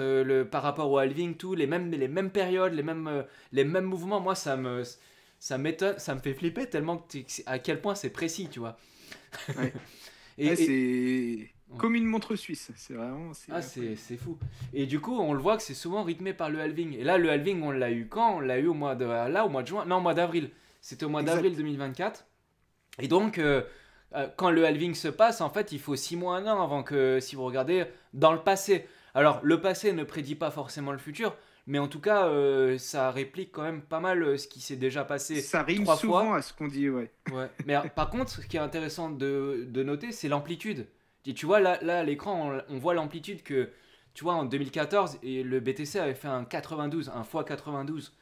par rapport au halving, tout, les mêmes périodes, les mêmes mouvements, moi ça m'étonne, ça me fait flipper tellement à quel point c'est précis, tu vois. Ouais. Ouais, Et, c'est ouais. comme une montre suisse, c'est vraiment, c'est Ah, c'est incroyable. c'est fou. Et du coup, on le voit que c'est souvent rythmé par le halving. Et là, le halving, on l'a eu quand? On l'a eu au mois de juin. Non, au mois d'avril. C'était au mois d'avril Exact. 2024. Et donc, quand le halving se passe, en fait, il faut 6 mois, un an avant que, si vous regardez dans le passé. Alors, le passé ne prédit pas forcément le futur, mais en tout cas, ça réplique quand même pas mal ce qui s'est déjà passé Ça rime 3 fois. souvent à ce qu'on dit, ouais. Ouais. Mais par contre, ce qui est intéressant de noter, c'est l'amplitude. Et tu vois, là à l'écran, on voit l'amplitude que, tu vois, en 2014, et le BTC avait fait un 92, un x 92.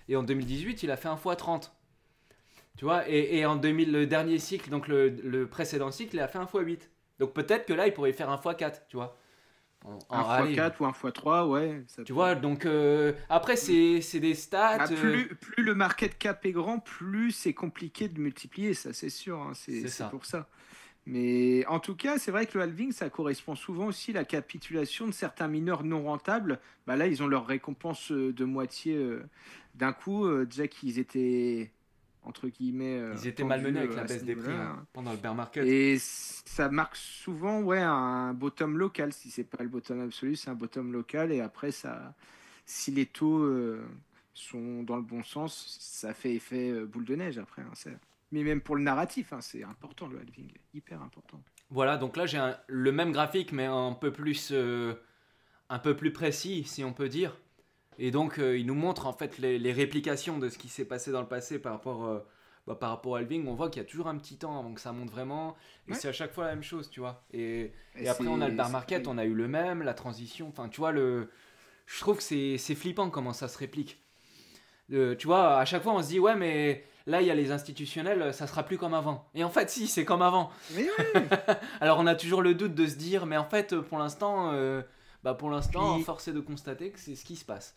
Et en 2018, il a fait un x 30. Tu vois, et en 2000, le dernier cycle, donc le précédent cycle, il a fait un x 8. Donc peut-être que là, il pourrait faire un x 4, tu vois. Un Allez, x4 ou un x3, ouais, ça tu peut. vois, donc après, c'est des stats. Bah, plus le market cap est grand, plus c'est compliqué de multiplier, ça c'est sûr, hein, C'est c'est ça. pour ça. Mais en tout cas, c'est vrai que le halving, ça correspond souvent aussi à la capitulation de certains mineurs non rentables. Bah là, ils ont leur récompense de moitié d'un coup, déjà qu'ils étaient, entre guillemets, Ils étaient malmenés tendus avec la à ce baisse des prix hein, niveau-là. pendant le bear market. Et ça marque souvent, ouais, un bottom local. Si c'est pas le bottom absolu, c'est un bottom local. Et après, ça, si les taux sont dans le bon sens, ça fait effet boule de neige après, hein, mais même pour le narratif, hein, c'est important le halving, hyper important. Voilà, donc là, j'ai le même graphique, mais un peu plus précis, si on peut dire. Et donc, il nous montre en fait les réplications de ce qui s'est passé dans le passé par rapport au halving. On voit qu'il y a toujours un petit temps avant que ça monte vraiment. Et Ouais. c'est à chaque fois la même chose, tu vois. Et Et après, on a le bear c'est market, pareil. on a eu le même, la transition. Enfin, tu vois, je trouve que c'est flippant comment ça se réplique. Tu vois, à chaque fois, on se dit, ouais, mais là, il y a les institutionnels, ça sera plus comme avant. Et en fait, si, c'est comme avant. Mais ouais. Alors, on a toujours le doute de se dire, mais en fait, pour l'instant, Puis force est de constater que c'est ce qui se passe.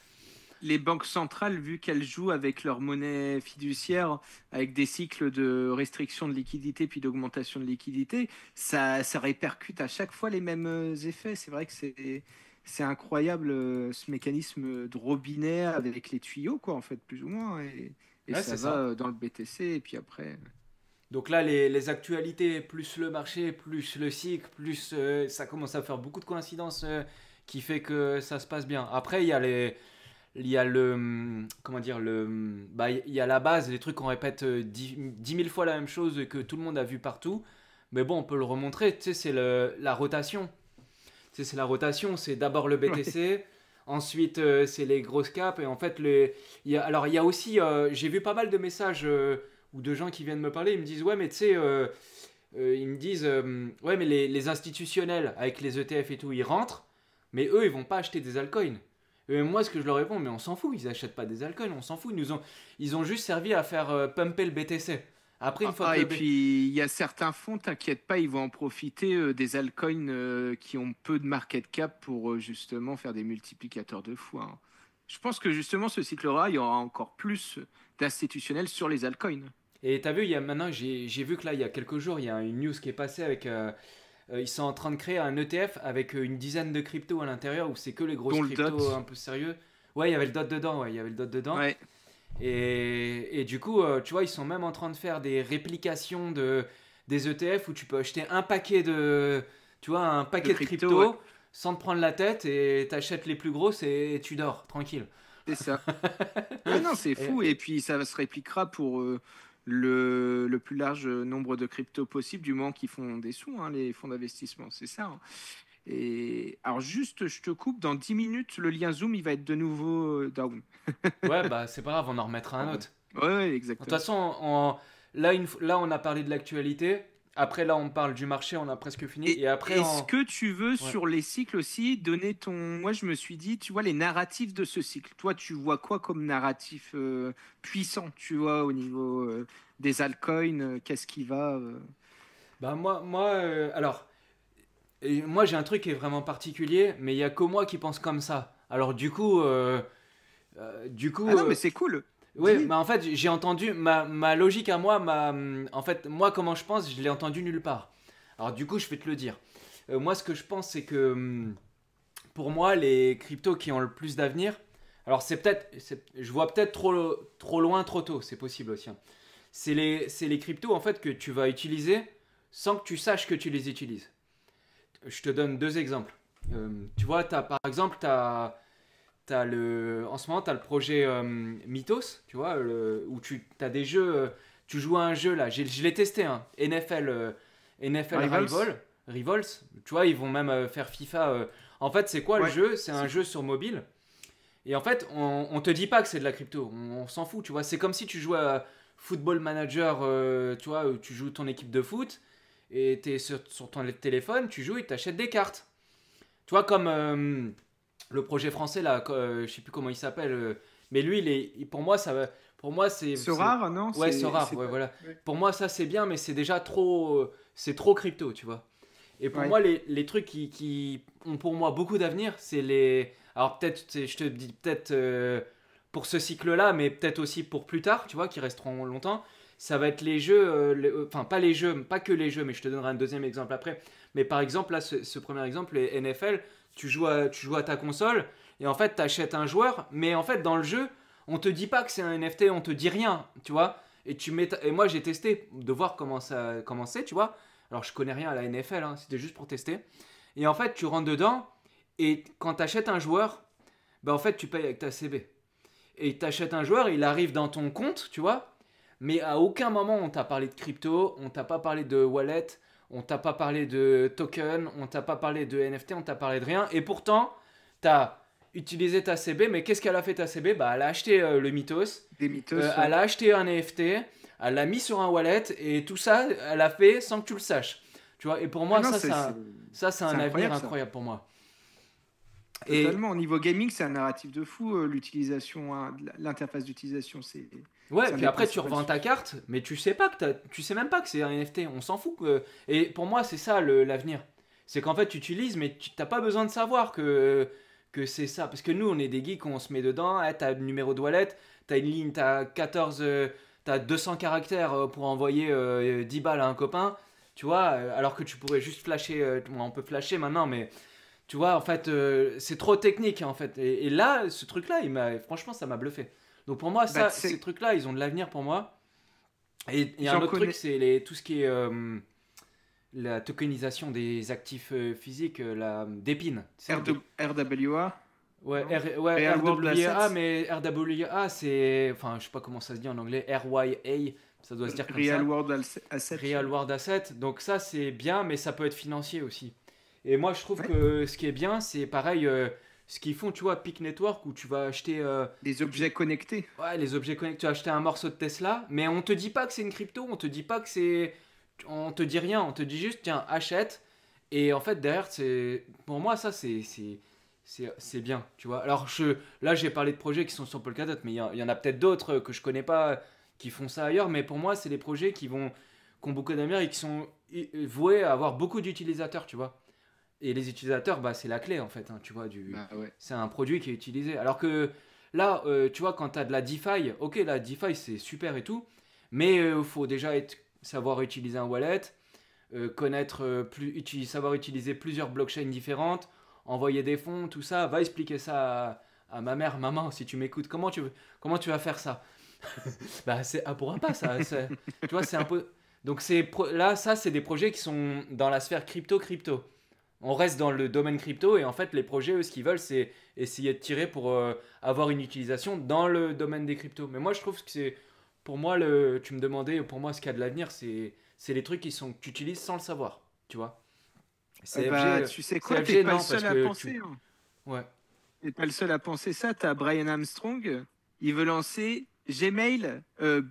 les banques centrales, vu qu'elles jouent avec leur monnaie fiduciaire, avec des cycles de restriction de liquidité puis d'augmentation de liquidité, ça répercute à chaque fois les mêmes effets. C'est vrai que c'est incroyable ce mécanisme de robinet avec les tuyaux, quoi, en fait, plus ou moins. Et Ouais, ça c'est va ça. dans le BTC, et puis après. Donc là, les actualités, plus le marché, plus le cycle, plus ça commence à faire beaucoup de coïncidences qui fait que ça se passe bien. Après, il y a comment dire, il y a la base, les trucs qu'on répète 10 000 fois la même chose et que tout le monde a vu partout. Mais bon, on peut le remontrer, tu sais, c'est la rotation. Tu sais, c'est la rotation, c'est d'abord le Ouais. BTC, ensuite c'est les grosses caps, et en fait, alors il y a aussi, j'ai vu pas mal de messages ou de gens qui viennent me parler, ils me disent, ouais, mais tu sais, ils me disent ouais, mais les institutionnels avec les ETF et tout, ils rentrent, mais eux, ils vont pas acheter des altcoins. Et moi, ce que je leur réponds, mais on s'en fout, ils achètent pas des altcoins, on s'en fout. Ils ont juste servi à faire pumper le BTC. Après, une fois que Et puis il y a certains fonds, t'inquiète pas, ils vont en profiter des altcoins qui ont peu de market cap pour justement faire des multiplicateurs de fou, hein. Je pense que justement ce cycle-là, il y aura encore plus d'institutionnels sur les altcoins. Et t'as vu, maintenant, j'ai vu que là, il y a quelques jours, il y a une news qui est passée avec. Ils sont en train de créer un ETF avec une dizaine de cryptos à l'intérieur où c'est que les grosses Dont le cryptos DOT. un peu sérieux. Ouais, il y avait le DOT dedans, ouais, il y avait le DOT dedans. Ouais, Et du coup, tu vois, ils sont même en train de faire des réplications des ETF où tu peux acheter un paquet tu vois, un paquet de crypto, crypto ouais. sans te prendre la tête et t'achètes les plus grosses et tu dors tranquille. C'est ça. Ouais, non, c'est fou. Et puis ça se répliquera pour le plus large nombre de cryptos possible, du moment qu'ils font des sous, hein, les fonds d'investissement. C'est ça, hein. Et alors juste, je te coupe, dans 10 minutes, le lien Zoom, il va être de nouveau down. Ouais, bah c'est pas grave, on en remettra un autre. Ouais, De toute exactement. façon, là, on a parlé de l'actualité. Après, là, on parle du marché, on a presque fini. Et Et après, est-ce que tu veux, ouais. sur les cycles aussi, donner ton... Moi, je me suis dit, tu vois, les narratifs de ce cycle. Toi, tu vois quoi comme narratif puissant, tu vois, au niveau des altcoins, qu'est-ce qui va Bah, alors, et moi, j'ai un truc qui est vraiment particulier, mais il y a que moi qui pense comme ça. Alors, Ah non, mais c'est cool. ouais, Dis. mais en fait, j'ai entendu ma logique à moi, en fait, moi, comment je pense, je l'ai entendu nulle part. Alors, du coup, je vais te le dire. Moi, ce que je pense, c'est que pour moi, les cryptos qui ont le plus d'avenir, alors je vois peut-être trop loin, trop tôt, c'est possible aussi, hein. C'est les cryptos en fait que tu vas utiliser sans que tu saches que tu les utilises. Je te donne deux exemples. Tu vois, par exemple, en ce moment, tu as le projet Mythos, tu vois, où tu as des jeux, tu joues à un jeu là, je l'ai testé, hein, NFL Rivals. Rivals, tu vois, ils vont même faire FIFA. En fait, c'est quoi le Ouais, jeu? C'est un c'est jeu cool. sur mobile. Et en fait, on te dit pas que c'est de la crypto, on s'en fout, tu vois. C'est comme si tu jouais à Football Manager, tu vois, où tu joues ton équipe de foot, et tu es sur ton téléphone, tu joues et tu achètes des cartes. Tu vois, comme le projet français, là, je sais plus comment il s'appelle, mais lui, pour moi, pour moi, Ce rare, non, ouais, c'est rare, c'est ouais, pas. voilà. Ouais. Pour moi, ça, c'est bien, mais c'est déjà c'est trop crypto, tu vois. Et pour Ouais. moi, les trucs qui ont pour moi beaucoup d'avenir, c'est les. Alors, peut-être, je te dis peut-être pour ce cycle-là, mais peut-être aussi pour plus tard, tu vois, qui resteront longtemps. Ça va être les jeux, enfin, pas les jeux, pas que les jeux, mais je te donnerai un deuxième exemple après. Mais par exemple, là, ce premier exemple, les NFL, tu joues à ta console, et en fait, tu achètes un joueur, mais en fait, dans le jeu, on te dit pas que c'est un NFT, on te dit rien, tu vois. Et moi, j'ai testé de voir comment c'est, tu vois. Alors, je connais rien à la NFL, hein, c'était juste pour tester. Et en fait, tu rentres dedans, et quand tu achètes un joueur, ben en fait, tu payes avec ta CB. Et tu achètes un joueur, il arrive dans ton compte, tu vois, mais à aucun moment on t'a parlé de crypto, on t'a pas parlé de wallet, on t'a pas parlé de token, on t'a pas parlé de NFT, on t'a parlé de rien. Et pourtant, tu as utilisé ta CB, mais qu'est-ce qu'elle a fait ta CB? Bah, elle a acheté le Mythos, Des mythos, elle ouais. a acheté un NFT, elle l'a mis sur un wallet, et tout ça, elle a fait sans que tu le saches. Tu vois, et pour Ah moi, non, ça c'est c'est un avenir incroyable ça. incroyable pour moi. Et Totalement. Au niveau gaming, c'est un narratif de fou. L'utilisation, hein, l'interface d'utilisation, ouais, c'est un puis des après tu principaux revends ta sujets. carte, mais tu sais pas tu sais même pas que c'est un NFT, on s'en fout. Et pour moi, c'est ça l'avenir. C'est qu'en fait, tu utilises, mais tu t'as pas besoin de savoir que c'est ça. Parce que nous, on est des geeks, on se met dedans, ah, t'as le numéro de wallet, t'as une ligne, t'as 200 caractères pour envoyer 10 balles à un copain, tu vois, alors que tu pourrais juste flasher, bon, on peut flasher maintenant, mais tu vois, en fait, c'est trop technique, en fait. Et là, ce truc-là, franchement, ça m'a bluffé. Donc pour moi, Bah, tu ces sais, trucs-là, ils ont de l'avenir pour moi. Et il y a un j'en autre truc, connais. c'est tout ce qui est la tokenisation des actifs physiques, d'Epine. Tu sais, RWA, ouais, non? Ouais, Real World RWA, Assets. mais RWA, c'est. Enfin, je sais pas comment ça se dit en anglais. RYA, ça doit se dire comme Real ça. World Assets, Real ouais. World Asset. Donc ça, c'est bien, mais ça peut être financier aussi. Et moi, je trouve Ouais. que ce qui est bien, c'est pareil, ce qu'ils font, tu vois, Peak Network, où tu vas acheter Des objets connectés. ouais, les objets connectés, tu vas acheter un morceau de Tesla, mais on te dit pas que c'est une crypto, on te dit pas que c'est... on te dit rien, on te dit juste tiens achète et en fait derrière pour moi ça c'est bien, tu vois. Alors là j'ai parlé de projets qui sont sur Polkadot, mais il y en a peut-être d'autres que je connais pas qui font ça ailleurs, mais pour moi c'est des projets qui ont beaucoup d'avenir et qui sont voués à avoir beaucoup d'utilisateurs, tu vois. Et les utilisateurs, bah, c'est la clé en fait, hein, tu vois, Bah ouais. c'est un produit qui est utilisé. Alors que là, tu vois, quand tu as de la DeFi, ok, la DeFi c'est super et tout, mais il faut déjà savoir utiliser un wallet, connaître, savoir utiliser plusieurs blockchains différentes, envoyer des fonds, tout ça. Va expliquer ça à ma mère, maman, si tu m'écoutes, comment tu vas faire ça? Bah, elle pourra pas, ça. Tu vois, c'est un peu. Donc, là, ça, c'est des projets qui sont dans la sphère crypto-crypto. On reste dans le domaine crypto et en fait, les projets, eux, ce qu'ils veulent, c'est essayer de tirer pour avoir une utilisation dans le domaine des cryptos. Mais moi, je trouve que c'est. Pour moi, tu me demandais, pour moi, ce qu'il y a de l'avenir, c'est les trucs que tu utilises sans le savoir. Tu vois? Bah, CFG, tu sais quoi, t'es CFG, pas le non, parce seul à que penser. Hein. Ouais. T'es pas le seul à penser ça. T'as Brian Armstrong, il veut lancer Gmail,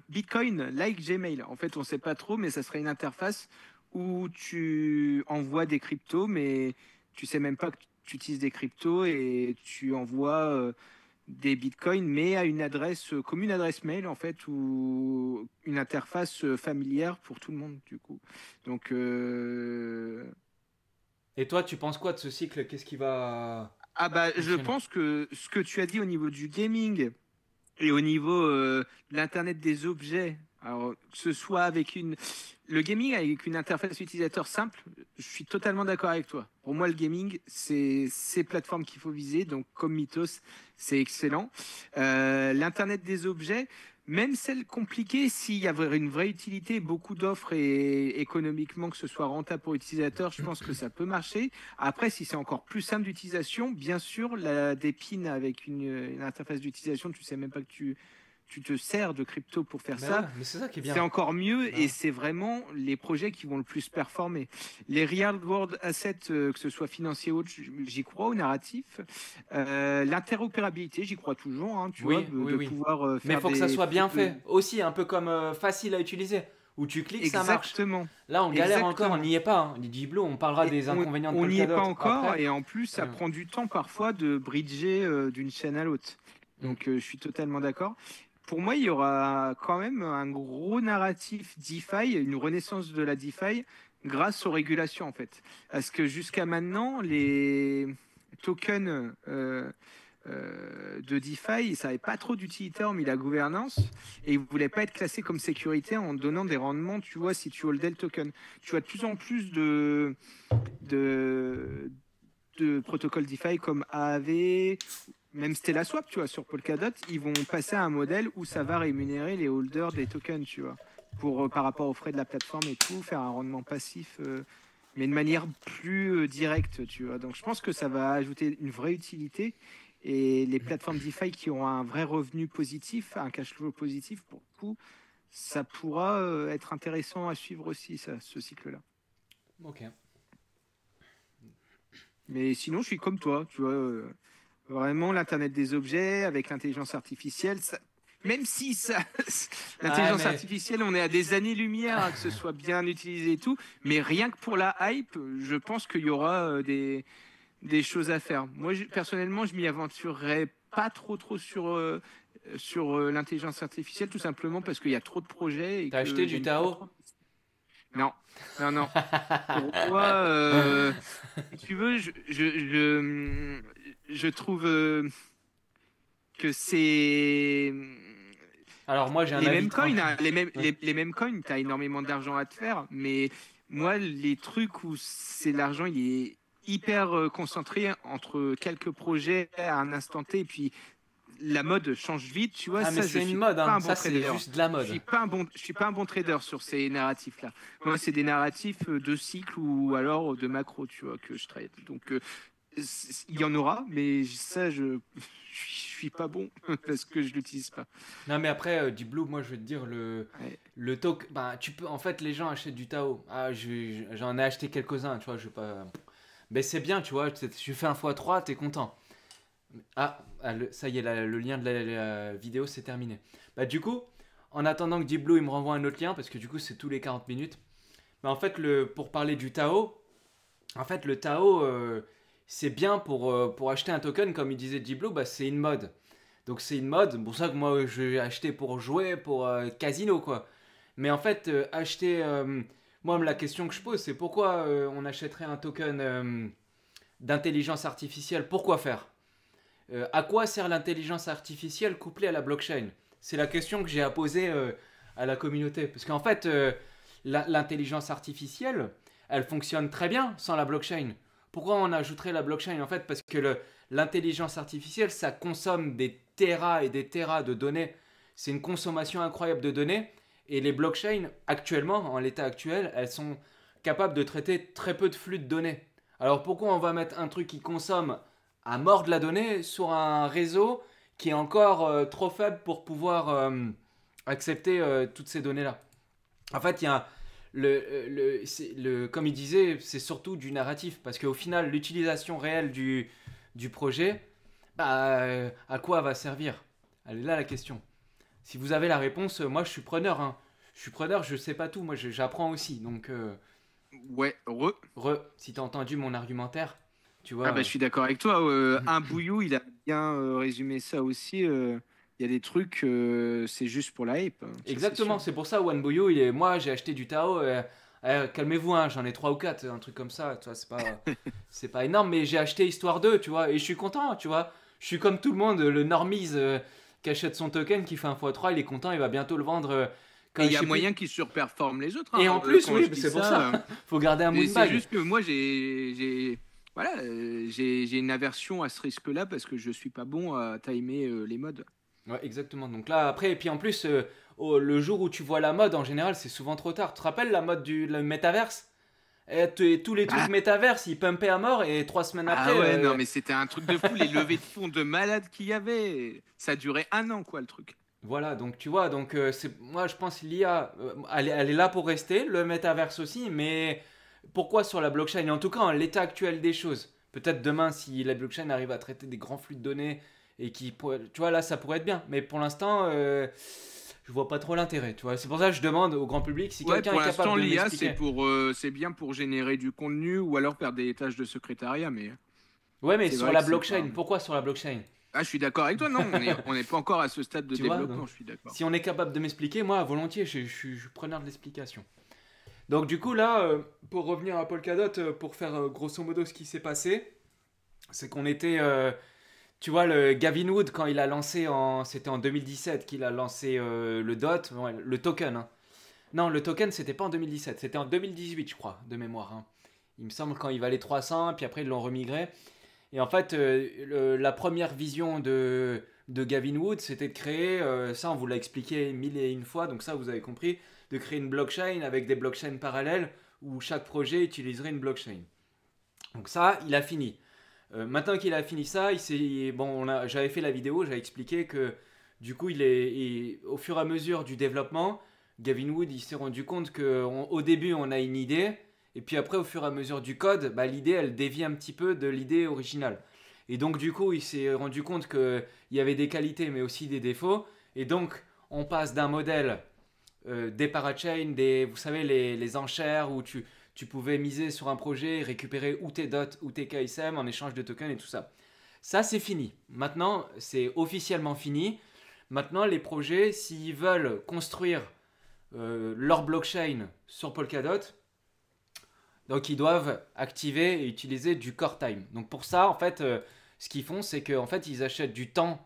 Bitcoin like Gmail. En fait, on sait pas trop, mais ça serait une interface où tu envoies des cryptos, mais tu sais même pas que tu utilises des cryptos et tu envoies des bitcoins, mais à une adresse, comme une adresse mail en fait, ou une interface familière pour tout le monde du coup. Donc, Et toi, tu penses quoi de ce cycle? Qu'est-ce qui va ah bah, je fonctionner? pense que ce que tu as dit au niveau du gaming et au niveau de l'Internet des objets, alors que ce soit avec le gaming avec une interface utilisateur simple, je suis totalement d'accord avec toi. Pour moi, le gaming, c'est ces plateformes qu'il faut viser. Donc, comme Mythos, c'est excellent. L'Internet des objets, même celle compliquée, s'il y avait une vraie utilité, beaucoup d'offres et économiquement que ce soit rentable pour l'utilisateur, je pense que ça peut marcher. Après, si c'est encore plus simple d'utilisation, bien sûr, des pins avec une interface d'utilisation, tu sais même pas que tu te sers de crypto pour faire Mais ouais, ça, mais c'est ça qui est c'est bien. encore mieux Bah et ouais. c'est vraiment les projets qui vont le plus performer. Les real world assets, que ce soit financier ou autre, j'y crois au narratif. L'interopérabilité, j'y crois toujours, hein, tu vois, Oui, oui, de oui. pouvoir Mais il faire faut que ça des soit bien trucs. fait. Aussi, un peu comme facile à utiliser. Où tu cliques, ça marche. Exactement. Là, on galère encore, on Exactement. n'y est pas. Hein. DJ Blue, on parlera Et des inconvénients de on n'y est Polkadot pas encore, après. et en plus, ça Euh, prend du temps parfois de bridger d'une chaîne à l'autre. mm. Donc, je suis totalement d'accord. Pour moi, il y aura quand même un gros narratif DeFi, une renaissance de la DeFi grâce aux régulations, en fait. Parce que jusqu'à maintenant, les tokens de DeFi, ils n'avaient pas trop d'utilité hormis la gouvernance et ils ne voulaient pas être classés comme sécurité en donnant des rendements, tu vois, si tu holdais le token. Tu vois de plus en plus de, de protocoles DeFi comme AAV, même Stella Swap, tu vois, sur Polkadot, ils vont passer à un modèle où ça va rémunérer les holders des tokens, tu vois, pour, par rapport aux frais de la plateforme et tout, faire un rendement passif, mais de manière plus directe, tu vois. Donc je pense que ça va ajouter une vraie utilité et les plateformes DeFi qui ont un vrai revenu positif, un cash flow positif, pour le coup, ça pourra être intéressant à suivre aussi, ça, ce cycle-là. Ok. Mais sinon, je suis comme toi, tu vois. Vraiment, l'Internet des objets avec l'intelligence artificielle, même si ça, Ah, l'intelligence mais. artificielle, on est à des années-lumière, hein, que ce soit bien utilisé et tout, mais rien que pour la hype, je pense qu'il y aura des choses à faire. Moi, personnellement, je m'y aventurerais pas trop sur l'intelligence artificielle, tout simplement parce qu'il y a trop de projets et T'as acheté qu'il y a du pas Tao? trop. Non, non. Pour moi, si tu veux, je trouve que c'est Alors, moi, j'ai un les avis mêmes coins, tranché. hein, Ouais. les mêmes coins, tu as énormément d'argent à te faire, mais moi, les trucs où c'est l'argent, il est hyper concentré entre quelques projets à un instant T, et puis la mode change vite, tu vois, Ah, mais ça, je c'est une suis mode, pas hein. un bon Ça, c'est trader. juste de la mode. Je suis pas un bon trader sur ces narratifs-là. Moi, c'est des narratifs de cycle ou alors de macro, tu vois, que je trade. Donc, il y en aura, mais ça, je suis pas bon parce que je l'utilise pas. Non, mais après, Deep Blue, moi, je veux te dire, Ouais. le token. Bah, en fait, les gens achètent du Tao. Ah, j'en ai acheté quelques-uns, tu vois, je vais pas. Mais c'est bien, tu vois, tu fais un x3, t'es content. Ça y est, le lien de la vidéo, c'est terminé. Bah, du coup, en attendant que Deep Blue il me renvoie un autre lien, parce que du coup, c'est tous les 40 minutes. Mais en fait, pour parler du Tao, en fait, le Tao, c'est bien pour acheter un token, comme il disait Diblo, bah, c'est une mode. Donc c'est une mode, c'est pour ça que moi je vais acheter pour jouer, pour casino quoi. Mais en fait, moi la question que je pose, c'est pourquoi on achèterait un token d'intelligence artificielle? Pourquoi faire? À quoi sert l'intelligence artificielle couplée à la blockchain? C'est la question que j'ai à poser à la communauté. Parce qu'en fait, l'intelligence artificielle, elle fonctionne très bien sans la blockchain. Pourquoi on ajouterait la blockchain? En fait, parce que l'intelligence artificielle, ça consomme des terras et des terras de données. C'est une consommation incroyable de données. Et les blockchains, actuellement, en l'état actuel, elles sont capables de traiter très peu de flux de données. Alors pourquoi on va mettre un truc qui consomme à mort de la donnée sur un réseau qui est encore trop faible pour pouvoir accepter toutes ces données-là? En fait, il y a comme il disait, c'est surtout du narratif. Parce qu'au final, l'utilisation réelle du projet, bah, à quoi va servir? Elle est là la question. Si vous avez la réponse, moi je suis preneur. Hein. Je suis preneur, je sais pas tout. Moi j'apprends aussi. Donc, Ouais, si t'as entendu mon argumentaire, tu vois. Ah bah, je suis d'accord avec toi. Un bouillou, il a bien résumé ça aussi. Il y a des trucs, c'est juste pour la hype, hein, ça c'est Exactement, sûr. c'est pour ça One Boyo, moi j'ai acheté du Tao. Calmez-vous, hein, j'en ai 3 ou 4 un truc comme ça. Tu vois, c'est pas énorme, mais j'ai acheté histoire d'eux, tu vois. Et je suis content, tu vois. Je suis comme tout le monde, le normise qui achète son token, qui fait un x3, il est content, il va bientôt le vendre. Et Quand il je y a sais plus. moyen qu'il surperforme les autres, Et hein, en plus, quand oui, je dis c'est pour ça. ça. Faut garder un Et c'est moonbag. juste que moi, voilà, j'ai une aversion à ce risque-là parce que je suis pas bon à timer les modes. Ouais, exactement. Donc là, après, et puis en plus, le jour où tu vois la mode, en général, c'est souvent trop tard. Tu te rappelles la mode du le métaverse? Tous les trucs Ah, métaverse, ils pumpaient à mort et 3 semaines après. ah ouais, non, mais c'était un truc de fou, les levées de fonds de malade qu'il y avait. Ça durait un an, quoi, le truc. Voilà, donc tu vois, donc moi je pense l'IA, elle est là pour rester, le métaverse aussi, mais pourquoi sur la blockchain? Et en tout cas, en l'état actuel des choses. Peut-être demain, si la blockchain arrive à traiter des grands flux de données et tu vois, là, ça pourrait être bien. Mais pour l'instant, je vois pas trop l'intérêt, tu vois. C'est pour ça que je demande au grand public si Ouais, quelqu'un pour est capable l'instant, de l'IA, m'expliquer. c'est bien pour générer du contenu ou alors faire des tâches de secrétariat, mais Ouais, mais c'est sur vrai la que c'est pas. blockchain, pourquoi sur la blockchain? Ah, je suis d'accord avec toi, non, on n'est pas encore à ce stade de Tu vois, donc, développement, je suis d'accord. si on est capable de m'expliquer, moi, volontiers, je suis preneur de l'explication. Donc du coup là, pour revenir à Polkadot, pour faire grosso modo ce qui s'est passé, c'est qu'on était, tu vois, le Gavin Wood quand il a lancé c'était en 2017 qu'il a lancé le DOT, ouais, le token. Hein. Non, le token c'était pas en 2017, c'était en 2018 je crois, de mémoire. Hein. Il me semble quand il valait 300, puis après ils l'ont remigré. Et en fait, la première vision de Gavin Wood, c'était de créer, ça on vous l'a expliqué mille et une fois, donc ça vous avez compris, de créer une blockchain avec des blockchains parallèles où chaque projet utiliserait une blockchain. Donc ça, il a fini. Maintenant qu'il a fini ça, bon, j'avais fait la vidéo, j'avais expliqué que du coup, au fur et à mesure du développement, Gavin Wood il s'est rendu compte qu'au début, on a une idée, et puis après, au fur et à mesure du code, bah, l'idée, elle dévie un petit peu de l'idée originale. Et donc, du coup, il s'est rendu compte qu'il y avait des qualités, mais aussi des défauts. Et donc, on passe d'un modèle des parachains, vous savez, les enchères où tu pouvais miser sur un projet et récupérer ou tes dots ou tes KSM en échange de tokens et tout ça. Ça, c'est fini. Maintenant, c'est officiellement fini. Maintenant, les projets, s'ils veulent construire leur blockchain sur Polkadot, donc ils doivent activer et utiliser du core time. Donc pour ça, en fait, ce qu'ils font, c'est qu'en fait, ils achètent du temps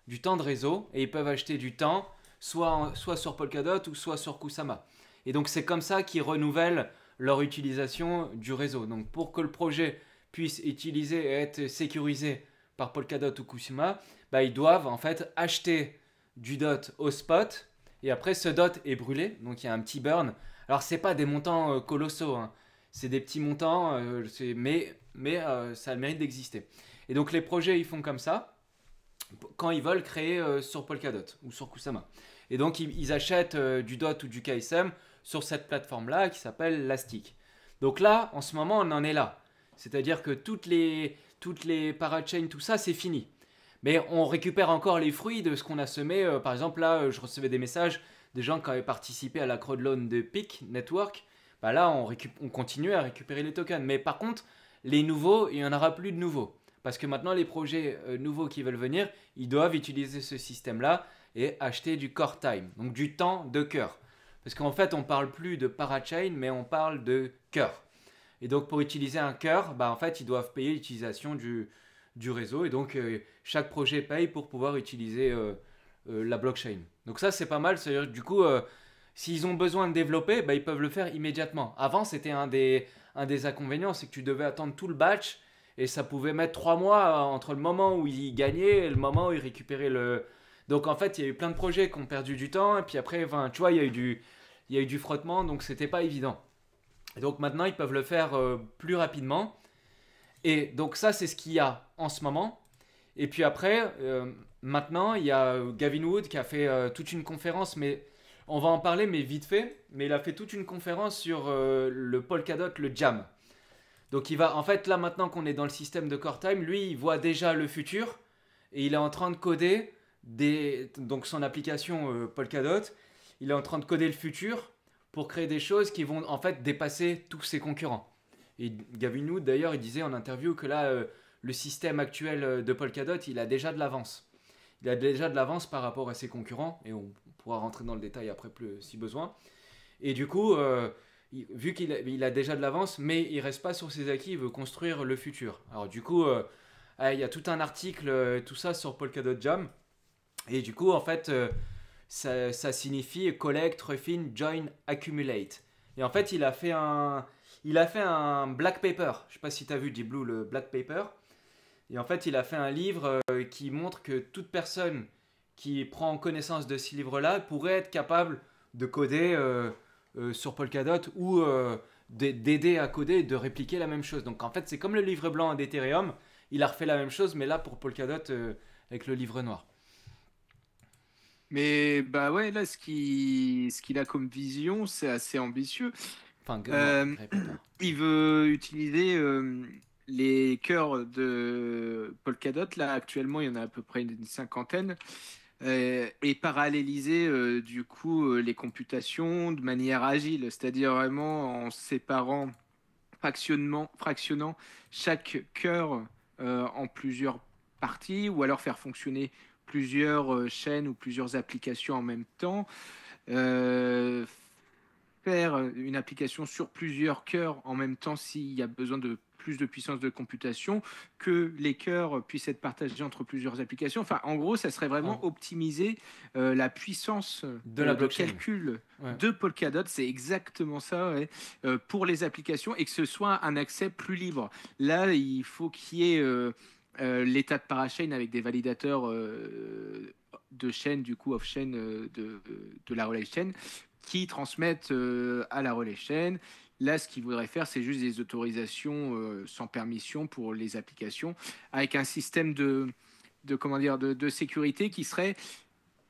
de réseau et ils peuvent acheter du temps soit sur Polkadot ou soit sur Kusama. Et donc c'est comme ça qu'ils renouvellent leur utilisation du réseau. Donc pour que le projet puisse utiliser et être sécurisé par Polkadot ou Kusama, bah, ils doivent en fait acheter du DOT au spot et après ce DOT est brûlé, donc il y a un petit burn. Alors c'est pas des montants colossaux, hein. C'est des petits montants, mais ça a le mérite d'exister. Et donc les projets ils font comme ça quand ils veulent créer sur Polkadot ou sur Kusama. Et donc ils achètent du DOT ou du KSM sur cette plateforme-là qui s'appelle Lastic. Donc là, en ce moment, on en est là. C'est-à-dire que toutes les parachains, tout ça, c'est fini. Mais on récupère encore les fruits de ce qu'on a semé. Par exemple, là, je recevais des messages des gens qui avaient participé à la crowdloan de Peak Network. bah là on continue à récupérer les tokens. Mais par contre, les nouveaux, il n'y en aura plus de nouveaux. Parce que maintenant, les projets nouveaux qui veulent venir, ils doivent utiliser ce système-là et acheter du core time, donc du temps de cœur. Parce qu'en fait, on parle plus de parachain, mais on parle de cœur. Et donc, pour utiliser un cœur, bah, en fait, ils doivent payer l'utilisation du réseau. Et donc, chaque projet paye pour pouvoir utiliser la blockchain. Donc ça, c'est pas mal. C'est-à-dire, du coup, s'ils ont besoin de développer, bah, ils peuvent le faire immédiatement. Avant, c'était un des inconvénients, c'est que tu devais attendre tout le batch et ça pouvait mettre 3 mois entre le moment où ils gagnaient et le moment où ils récupéraient le... Donc en fait, il y a eu plein de projets qui ont perdu du temps et puis après, enfin, tu vois, il y a eu du frottement, donc c'était pas évident. Et donc maintenant, ils peuvent le faire plus rapidement. Et donc ça, c'est ce qu'il y a en ce moment. Et puis après, maintenant, il y a Gavin Wood qui a fait toute une conférence, mais on va en parler, mais vite fait. Mais il a fait toute une conférence sur le Polkadot, le Jam. Donc il va, en fait, là maintenant qu'on est dans le système de core time, lui, il voit déjà le futur et il est en train de coder donc son application Polkadot. Il est en train de coder le futur pour créer des choses qui vont en fait dépasser tous ses concurrents. Et Gavin Wood, d'ailleurs, il disait en interview que là, le système actuel de Polkadot, il a déjà de l'avance. Il a déjà de l'avance par rapport à ses concurrents, et on pourra rentrer dans le détail après plus, si besoin. Et du coup, vu qu'il a déjà de l'avance, mais il reste pas sur ses acquis, il veut construire le futur. Alors du coup, il y a tout un article, tout ça sur Polkadot Jam. Et du coup, en fait, ça signifie collect, refine, join, accumulate. Et en fait, il a fait un black paper. Je sais pas si tu as vu, Deep Blue, le black paper. Et en fait, il a fait un livre qui montre que toute personne qui prend connaissance de ce livre-là pourrait être capable de coder sur Polkadot ou d'aider à coder et de répliquer la même chose. Donc en fait, c'est comme le livre blanc d'Ethereum. Il a refait la même chose, mais là pour Polkadot avec le livre noir. Mais bah ouais, là, ce qu'il a comme vision, c'est assez ambitieux. Enfin, non, Euh, répète. il veut utiliser les cœurs de Polkadot. Là, actuellement, il y en a à peu près une cinquantaine. Et paralléliser du coup les computations de manière agile, c'est-à-dire vraiment en séparant, fractionnant chaque cœur en plusieurs parties, ou alors faire fonctionner plusieurs chaînes ou plusieurs applications en même temps. Euh, Faire une application sur plusieurs cœurs en même temps s'il y a besoin de plus de puissance de computation, que les cœurs puissent être partagés entre plusieurs applications. Enfin, en gros, ça serait Ah, vraiment optimiser la puissance de la de blockchain. calcul Ouais. de Polkadot. C'est exactement ça, ouais, pour les applications, et que ce soit un accès plus libre. Là, il faut qu'il y ait l'état de parachain avec des validateurs de chaîne, du coup, off-chain de la relay chain, qui transmettent à la relais chaîne. Là, ce qu'ils voudraient faire, c'est juste des autorisations sans permission pour les applications, avec un système comment dire, de sécurité qui serait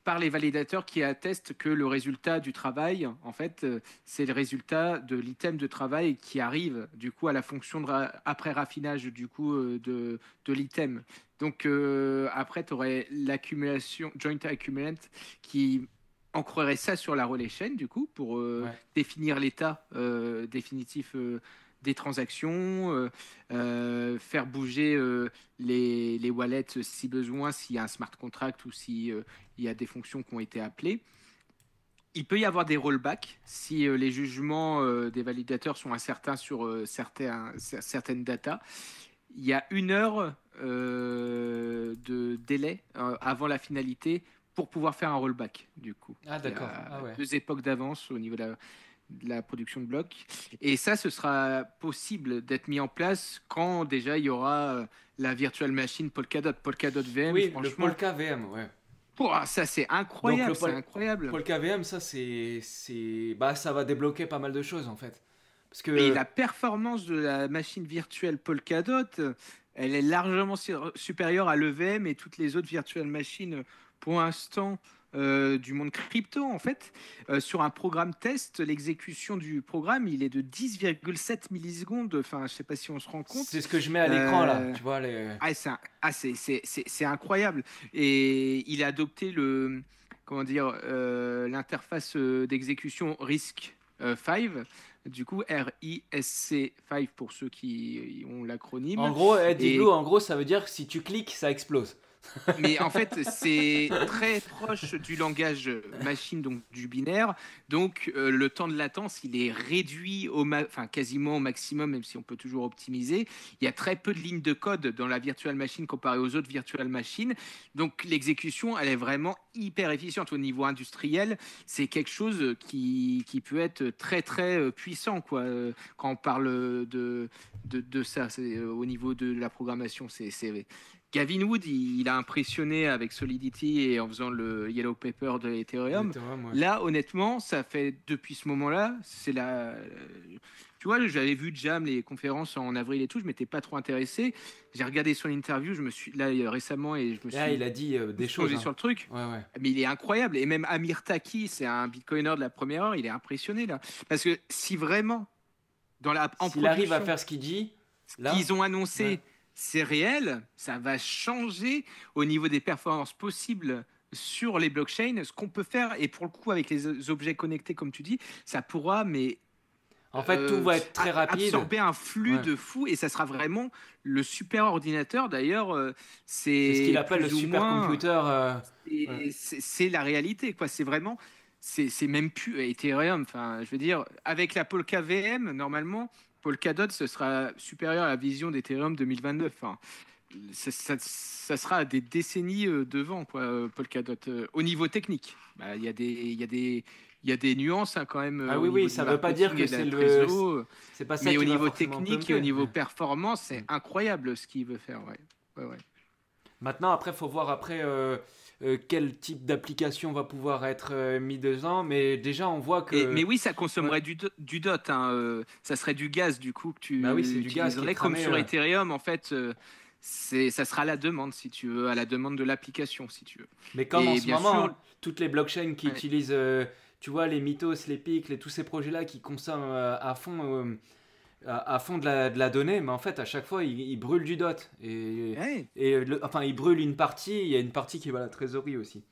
par les validateurs qui attestent que le résultat du travail, en fait, c'est le résultat de l'item de travail qui arrive du coup à la fonction après raffinage du coup de l'item. Donc après, tu aurais l'accumulation, joint accumulant, qui ancrerait ça sur la relais chaîne du coup pour Ouais. définir l'état définitif des transactions, faire bouger les wallets si besoin, s'il y a un smart contract ou si il y a des fonctions qui ont été appelées. Il peut y avoir des rollbacks si les jugements des validateurs sont incertains sur certaines datas. Il y a 1 heure de délai avant la finalité pour pouvoir faire un rollback, du coup. Ah, Il y d'accord. a Ah ouais. 2 époques d'avance au niveau de la production de blocs. Et ça, ce sera possible d'être mis en place quand déjà il y aura la virtual machine Polkadot. Polkadot VM, Oui, le franchement, Polka VM, ouais. pouah, ça c'est Donc incroyable, le c'est incroyable. Polka VM, ça bah ça va débloquer pas mal de choses en fait. Parce Et que la performance de la machine virtuelle Polkadot, elle est largement supérieure à l'EVM et toutes les autres virtual machines pour l'instant du monde crypto. En fait, sur un programme test, l'exécution du programme, il est de 10,7 millisecondes. Enfin, je ne sais pas si on se rend compte. c'est ce que je mets à l'écran là, Euh, tu vois les... c'est incroyable. Et il a adopté comment dire, l'interface d'exécution RISC 5 du coup RISC-V pour ceux qui ont l'acronyme. En gros, Et dis-nous, en gros, ça veut dire que si tu cliques, ça explose. Mais en fait, c'est très proche du langage machine, donc du binaire. Donc, le temps de latence, il est réduit enfin, quasiment au maximum, même si on peut toujours optimiser. Il y a très peu de lignes de code dans la virtual machine comparé aux autres virtual machines. Donc, l'exécution, elle est vraiment hyper efficiente au niveau industriel. C'est quelque chose qui peut être très, très puissant, quoi, quand on parle de ça. Au niveau de la programmation, c'est Gavin Wood, il a impressionné avec Solidity et en faisant le Yellow Paper de Ethereum. Ethereum, ouais. Là, honnêtement, ça fait depuis ce moment-là, c'est la. Tu vois, j'avais vu Jam, les conférences en avril et tout, je m'étais pas trop intéressé. J'ai regardé son interview, je me suis là récemment et je me suis. Là, il a dit des choses. Sur le truc. Ouais, ouais. Mais il est incroyable. Et même Amir Taki, c'est un bitcoiner de la première heure, il est impressionné là. Parce que si vraiment, s'il arrive à faire ce qu'il dit, là, qu'ils ont annoncé. Ouais. C'est réel, ça va changer au niveau des performances possibles sur les blockchains, ce qu'on peut faire, et pour le coup, avec les objets connectés, comme tu dis, ça pourra, mais en fait, tout va être très rapide. Absorber un flux de fou, et ça sera vraiment le super ordinateur. D'ailleurs, c'est ce qu'il appelle le supercomputer. C'est la réalité, quoi. C'est vraiment, c'est même plus Ethereum. Enfin, je veux dire, avec la Polka VM, normalement. Polkadot, ce sera supérieur à la vision d'Ethereum 2029. Enfin, ça sera des décennies devant, quoi, Polkadot. Au niveau technique, il y a des nuances quand même. Ah oui, ça ne veut pas dire que c'est le. C'est pas ça. Mais au niveau technique et au niveau performance, c'est incroyable ce qu'il veut faire. Ouais. Maintenant, après, il faut voir quel type d'application va pouvoir être mis dedans, mais déjà on voit que. Mais oui, ça consommerait du DOT, hein, ça serait du gaz du coup que tu c'est du gaz qui est comme cramé, sur Ethereum en fait. Ça sera à la demande si tu veux, à la demande de l'application si tu veux. Mais comme en ce moment, toutes les blockchains qui utilisent, tu vois, les Mythos, les Pic, tous ces projets-là qui consomment à fond de la donnée, mais en fait à chaque fois ils brûlent du dot enfin ils brûlent une partie, il y a une partie qui va à la trésorerie aussi.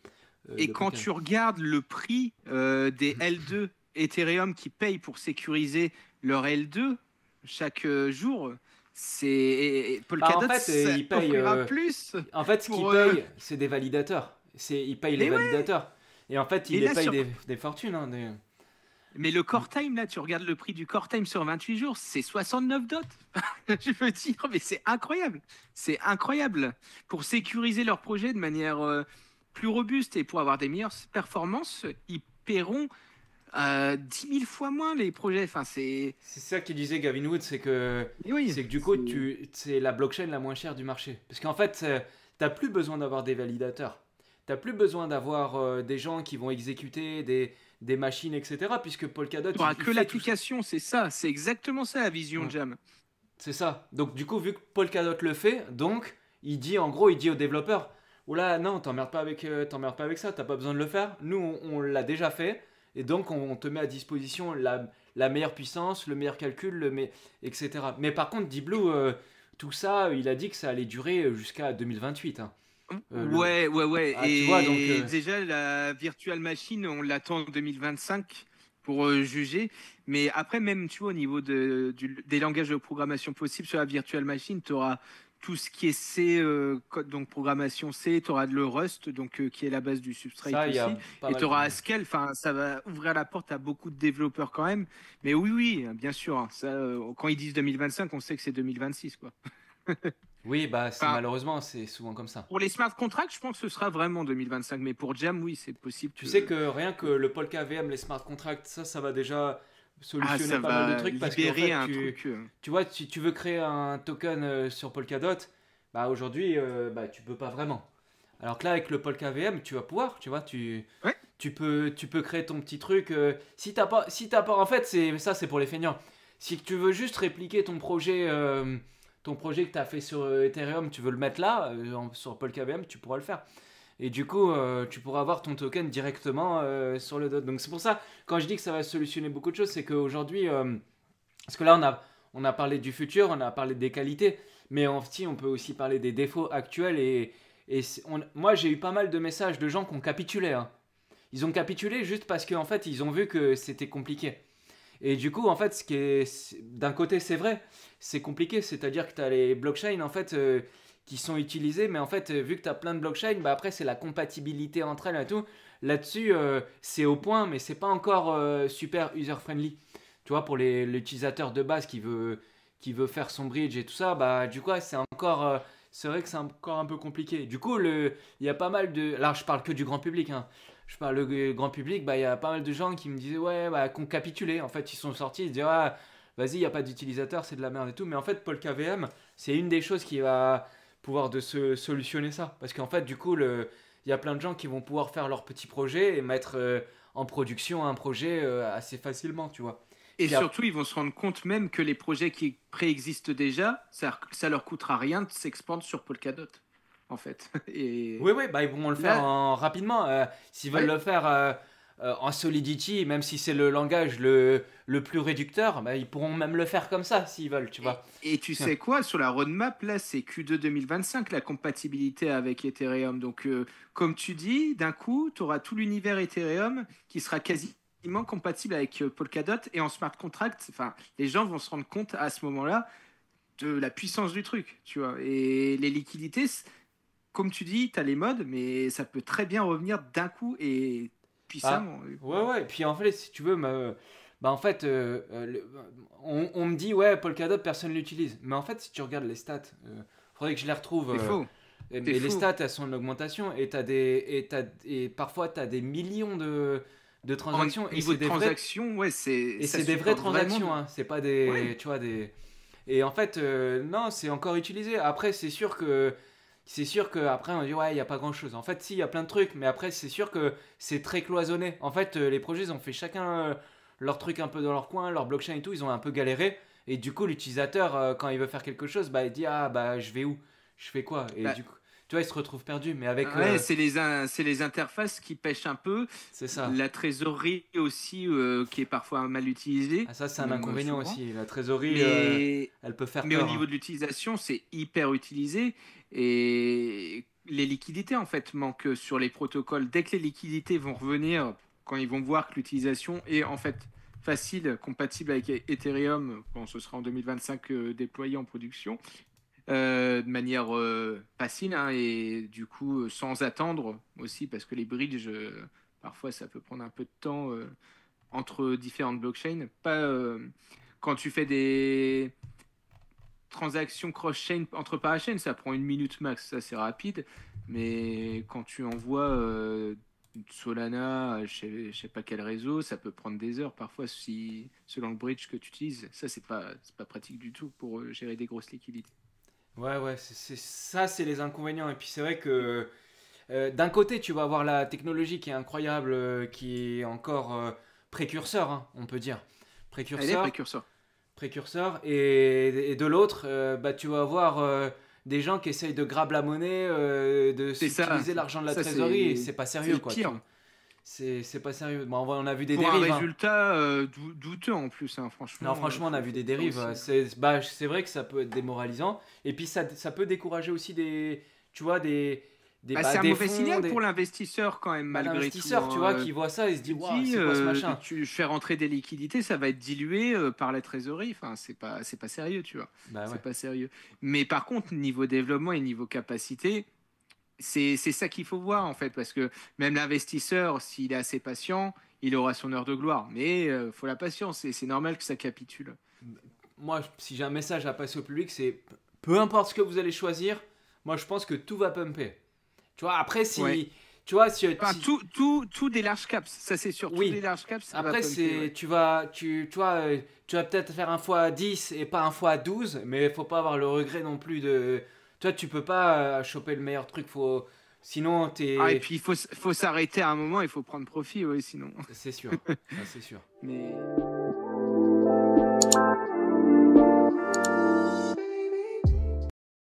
Et quand tu regardes le prix des L2 Ethereum qui payent pour sécuriser leur L2 chaque jour, c'est Polkadot, en fait, ils payent plus. En fait, ce qu'ils payent, c'est des validateurs. Ils payent les validateurs. Et en fait, ils les payent des fortunes. Hein, Mais le core time, là, tu regardes le prix du core time sur 28 jours, c'est 69 dots. Je veux dire, mais c'est incroyable. C'est incroyable. Pour sécuriser leur projet de manière plus robuste et pour avoir des meilleures performances, ils paieront 10 000 fois moins les projets. Enfin, c'est ça qu'il disait Gavin Wood, c'est que du coup, c'est la blockchain la moins chère du marché. Parce qu'en fait, tu n'as plus besoin d'avoir des validateurs. Tu n'as plus besoin d'avoir des gens qui vont exécuter des machines, etc. Puisque Polkadot... Tu n'auras que l'application, c'est ça. C'est exactement ça la vision de Jam. C'est ça. Donc du coup, vu que Polkadot le fait, donc il dit aux développeurs, oula, non, t'emmerdes pas avec ça, t'as pas besoin de le faire. Nous, on l'a déjà fait. Et donc, on te met à disposition la meilleure puissance, le meilleur calcul, etc. Mais par contre, Deep Blue, tout ça, il a dit que ça allait durer jusqu'à 2028. Hein. Ouais. Ah, et tu vois, donc, déjà, la virtual machine, on l'attend en 2025 pour juger. Mais après, même, tu vois, au niveau des langages de programmation possibles sur la virtual machine, tu auras tout ce qui est C, donc programmation C, tu auras le Rust, donc, qui est la base du Substrate ça, aussi. Et tu auras Haskell, ça va ouvrir la porte à beaucoup de développeurs quand même. Mais oui, bien sûr. Ça, quand ils disent 2025, on sait que c'est 2026, quoi. Oui, malheureusement, c'est souvent comme ça. Pour les smart contracts, je pense que ce sera vraiment 2025. Mais pour Jam, oui, c'est possible. Tu sais que rien que le Polka VM, les smart contracts, ça va déjà solutionner pas mal de trucs. Parce que en fait, tu vois, si tu veux créer un token sur Polkadot, aujourd'hui, tu peux pas vraiment. Alors que là, avec le Polka VM, tu vas pouvoir, tu vois, tu peux créer ton petit truc. Si t'as pas, en fait, c'est pour les feignants. Si tu veux juste répliquer ton projet que tu as fait sur Ethereum, tu veux le mettre là, sur Polka VM, tu pourras le faire. Et du coup, tu pourras avoir ton token directement sur le DOT. Donc c'est pour ça, quand je dis que ça va solutionner beaucoup de choses, c'est qu'aujourd'hui, parce que là, on a parlé du futur, on a parlé des qualités, mais on peut aussi parler des défauts actuels. Moi, j'ai eu pas mal de messages de gens qui ont capitulé. Hein. Ils ont capitulé juste parce qu'en fait, ils ont vu que c'était compliqué. Et du coup, en fait, d'un côté, c'est vrai, c'est compliqué. C'est-à-dire que tu as les blockchains, en fait, qui sont utilisés, mais en fait, vu que tu as plein de blockchains, bah après, c'est la compatibilité entre elles et tout. Là-dessus, c'est au point, mais c'est pas encore super user-friendly. Tu vois, pour l'utilisateur de base qui veut faire son bridge et tout ça, bah du coup, ouais, c'est vrai que c'est encore un peu compliqué. Du coup, il y a pas mal de. Là, je parle que du grand public, hein. Je parle du grand public, bah il y a pas mal de gens qui me disaient, ouais, bah, qu'on capitulé. En fait, ils sont sortis, ils se disaient, ah, vas-y, il n'y a pas d'utilisateur, c'est de la merde et tout. Mais en fait, Polka VM, c'est une des choses qui va pouvoir de se solutionner ça. Parce qu'en fait, du coup, il y a plein de gens qui vont pouvoir faire leur petit projet et mettre en production un projet assez facilement, tu vois. Et Puis surtout, ils vont se rendre compte même que les projets qui préexistent déjà, ça leur coûtera rien de s'expandre sur Polkadot, en fait. oui, Et oui, bah, ils pourront le faire là, rapidement. S'ils veulent ouais. le faire en Solidity, même si c'est le langage le plus réducteur, bah, ils pourront même le faire comme ça s'ils veulent, tu vois. Et tu sais quoi, sur la roadmap, là, c'est Q2 2025, la compatibilité avec Ethereum. Donc, comme tu dis, d'un coup, tu auras tout l'univers Ethereum qui sera quasiment compatible avec Polkadot et en smart contract. Enfin, les gens vont se rendre compte à ce moment-là de la puissance du truc, tu vois. Et les liquidités, comme tu dis, tu as les modes, mais ça peut très bien revenir d'un coup et Ah, puissamment. ouais, ouais. Et puis en fait, si tu veux, bah, en fait, on me dit, ouais, Polkadot, personne l'utilise. Mais en fait, si tu regardes les stats, faudrait que je les retrouve. C'est faux, c'est Mais les faux. stats, elles sont en augmentation et parfois, tu as des millions de En transactions et niveau c'est de des vraies, transaction, ouais, et ça c'est des vraies supporte vraiment. transactions, hein. C'est pas Ouais. des, tu vois, des. Et en fait, non, c'est encore utilisé. Après, c'est sûr que après on dit ouais, il y a pas grand-chose. En fait, si, il y a plein de trucs, mais après c'est sûr que c'est très cloisonné. En fait, les projets ils ont fait chacun leur truc un peu dans leur coin, leur blockchain et tout, ils ont un peu galéré et du coup l'utilisateur quand il veut faire quelque chose, bah il dit ah bah je vais où? Je fais quoi? Et Bah, du coup, tu vois, il se retrouve perdu mais avec ouais, c'est les interfaces qui pêchent un peu. c'est ça. La trésorerie aussi, qui est parfois mal utilisée, Ah, ça c'est un même inconvénient souvent. aussi. La trésorerie Mais, elle peut faire mais au peur, niveau hein. de l'utilisation, c'est hyper utilisé. Et les liquidités, en fait, manquent sur les protocoles. Dès que les liquidités vont revenir, quand ils vont voir que l'utilisation est en fait facile, compatible avec Ethereum, quand ce sera en 2025 déployé en production, de manière facile, hein, et du coup sans attendre aussi, parce que les bridges, parfois, ça peut prendre un peu de temps entre différentes blockchains. Pas quand tu fais des transactions cross-chain entre parachains, ça prend une minute max, ça c'est rapide. Mais quand tu envoies Solana, je sais pas quel réseau, ça peut prendre des heures parfois si selon le bridge que tu utilises. Ça c'est pas pratique du tout pour gérer des grosses liquidités. Ouais, ouais, ça c'est les inconvénients et puis c'est vrai que d'un côté, tu vas avoir la technologie qui est incroyable, qui est encore précurseur, hein, on peut dire. Elle est Précurseur, précurseur. précurseur. Et de l'autre, bah, tu vas avoir des gens qui essayent de grab la monnaie, de C'est ça, s'utiliser l'argent de la ça trésorerie, et c'est c'est pas c'est sérieux, le quoi. Tu pire. vois. C'est pas sérieux. Bon, on a vu des Pour un dérives, hein. résultat douteux en plus, hein, Non, franchement, franchement, on a vu faut des le dire dérives. aussi. C'est vrai que ça peut être démoralisant. Et puis, ça peut décourager aussi tu vois, Bah, bah, c'est un des mauvais fonds, signal pour l'investisseur quand même, bah, malgré tout, l'investisseur, tu hein. vois, qui voit ça et se dit, Tu te waouh, dis, c'est quoi ce machin? tu fais rentrer des liquidités, ça va être dilué par la trésorerie. Enfin, c'est pas sérieux, tu vois. Bah ouais. C'est pas sérieux. Mais par contre, niveau développement et niveau capacité, c'est ça qu'il faut voir en fait, parce que même l'investisseur, s'il est assez patient, il aura son heure de gloire. Mais faut la patience, et c'est normal que ça capitule. Moi, si j'ai un message à passer au public, c'est peu importe ce que vous allez choisir, moi je pense que tout va pumper. Tu vois, après, Ouais. si. Tu vois, Enfin, tout des large caps, ça c'est sûr. Tout des oui. large caps, ça va Après, pumper, ouais. tu vas peut-être faire un fois 10 et pas un fois 12, mais il faut pas avoir le regret non plus de. Tu vois, tu peux pas choper le meilleur truc, sinon Ah, et t'es. puis faut s'arrêter à un moment, il faut prendre profit, ouais, sinon. C'est sûr, ça c'est sûr. Mais